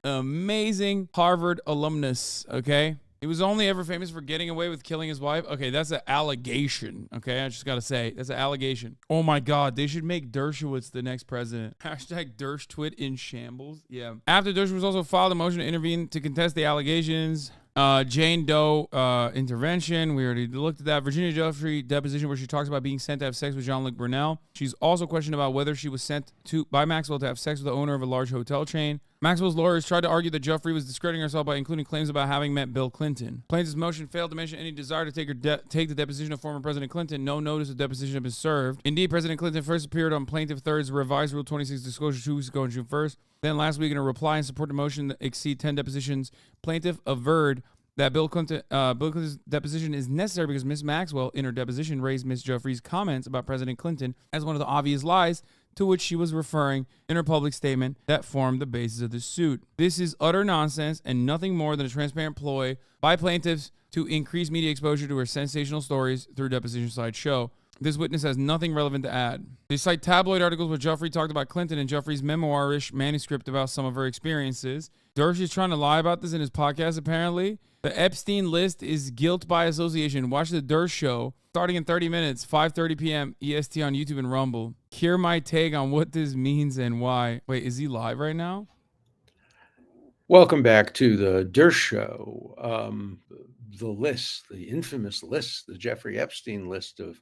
A: Harvard alumnus, okay? He was only ever famous for getting away with killing his wife. Okay, that's an allegation. Okay, I just got to say, that's an allegation. Oh my God, they should make Dershowitz the next president. Hashtag DershTwit in shambles. Yeah. After Dershowitz also filed a motion to intervene to contest the allegations. Jane Doe intervention. We already looked at that. Virginia Giuffre deposition where she talks about being sent to have sex with Jean-Luc Brunel. She's also questioned about whether she was sent by Maxwell to have sex with the owner of a large hotel chain. Maxwell's lawyers tried to argue that Giuffre was discrediting herself by including claims about having met Bill Clinton. Plaintiff's motion failed to mention any desire to take the deposition of former President Clinton. No notice of deposition had been served. Indeed, President Clinton first appeared on Plaintiff Third's revised Rule 26 disclosure 2 weeks ago on June 1st. Then last week in a reply in support of the motion that exceed 10 depositions, plaintiff averred that Bill Clinton's deposition is necessary because Ms. Maxwell, in her deposition, raised Ms. Giuffre's comments about President Clinton as one of the obvious lies to which she was referring in her public statement that formed the basis of the suit. This is utter nonsense and nothing more than a transparent ploy by plaintiffs to increase media exposure to her sensational stories through deposition slideshow. This witness has nothing relevant to add. They cite tabloid articles where Giuffre talked about Clinton and Giuffre's memoirish manuscript about some of her experiences. Dersh is trying to lie about this in his podcast, apparently. The Epstein list is guilt by association. Watch the Dersh Show starting in 30 minutes, 5:30 p.m. EST on YouTube and Rumble. Hear my take on what this means and why. Wait, is he live right now?
L: Welcome back to the Dersh Show. The list, the infamous list, the Jeffrey Epstein list of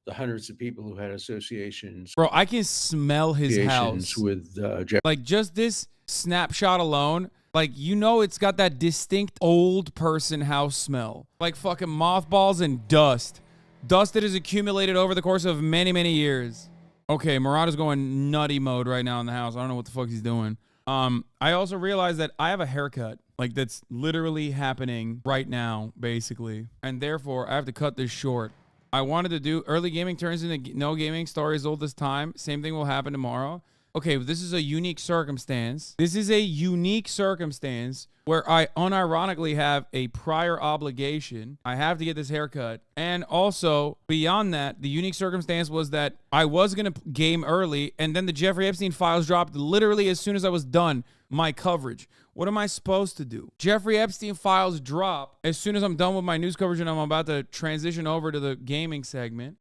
L: the hundreds of people who had associations.
A: Bro, I can smell his house.
L: With
A: like just this snapshot alone. Like, you know, it's got that distinct old person house smell. Like fucking mothballs and dust. Dust that has accumulated over the course of many, many years. Okay, Murad is going nutty mode right now in the house. I don't know what the fuck he's doing. I also realized that I have a haircut. Like, that's literally happening right now, basically. And therefore, I have to cut this short. I wanted to do early gaming turns into no gaming. Story is old as time. Same thing will happen tomorrow. Okay, this is a unique circumstance. This is a unique circumstance where I unironically have a prior obligation. I have to get this haircut. And also, beyond that, the unique circumstance was that I was going to game early, and then the Jeffrey Epstein files dropped literally as soon as I was done my coverage. What am I supposed to do? Jeffrey Epstein files drop as soon as I'm done with my news coverage and I'm about to transition over to the gaming segment.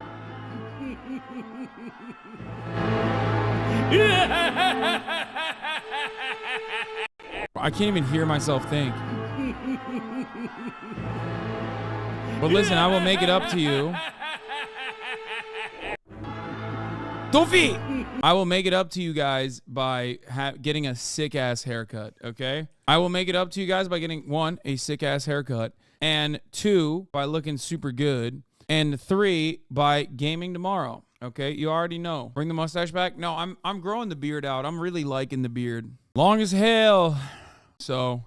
A: I can't even hear myself think. But listen, I will make it up to you. Tofi! I will make it up to you guys by getting a sick-ass haircut, okay? I will make it up to you guys by getting, 1, a sick-ass haircut, and 2, by looking super good, and 3, by gaming tomorrow. Okay, you already know. Bring the mustache back. No, I'm growing the beard out. I'm really liking the beard. Long as hell. So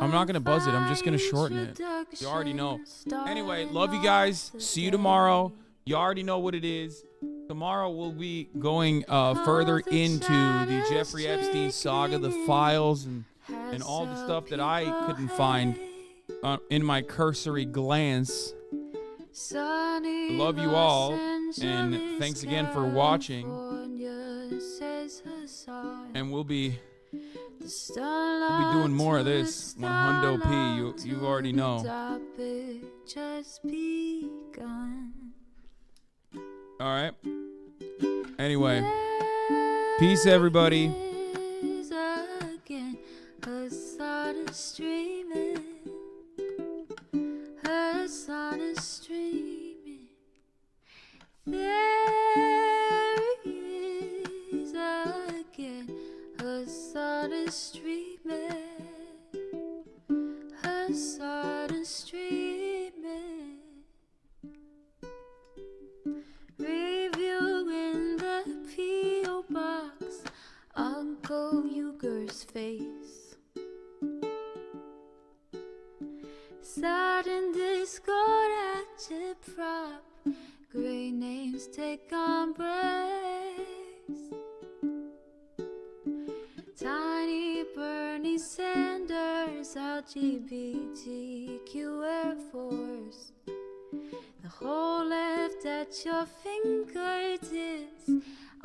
A: I'm not gonna buzz it. I'm just gonna shorten it. You already know. Anyway, love you guys. See you tomorrow. You already know what it is. Tomorrow we'll be going further into the Jeffrey Epstein saga, the files, and all the stuff that I couldn't find in my cursory glance. I love you all, and thanks again for watching. And we'll be doing more of this. 100 P. You already know. All right. Anyway, peace, everybody.
M: Hasan is streaming. There he is again. Hasan is streaming. Hasan is streaming. Review in the P.O. box. Uncle Uger's face. Sat in Discord at your prop. Great names take embrace. Tiny Bernie Sanders, LGBTQ Air Force. The whole left at your fingertips.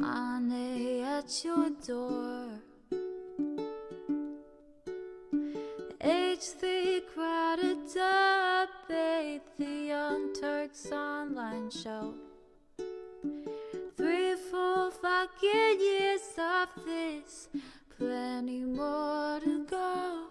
M: Ane at your door. reach the crowded debate, the Young Turks online show. 3 full fucking years of this, plenty more to go.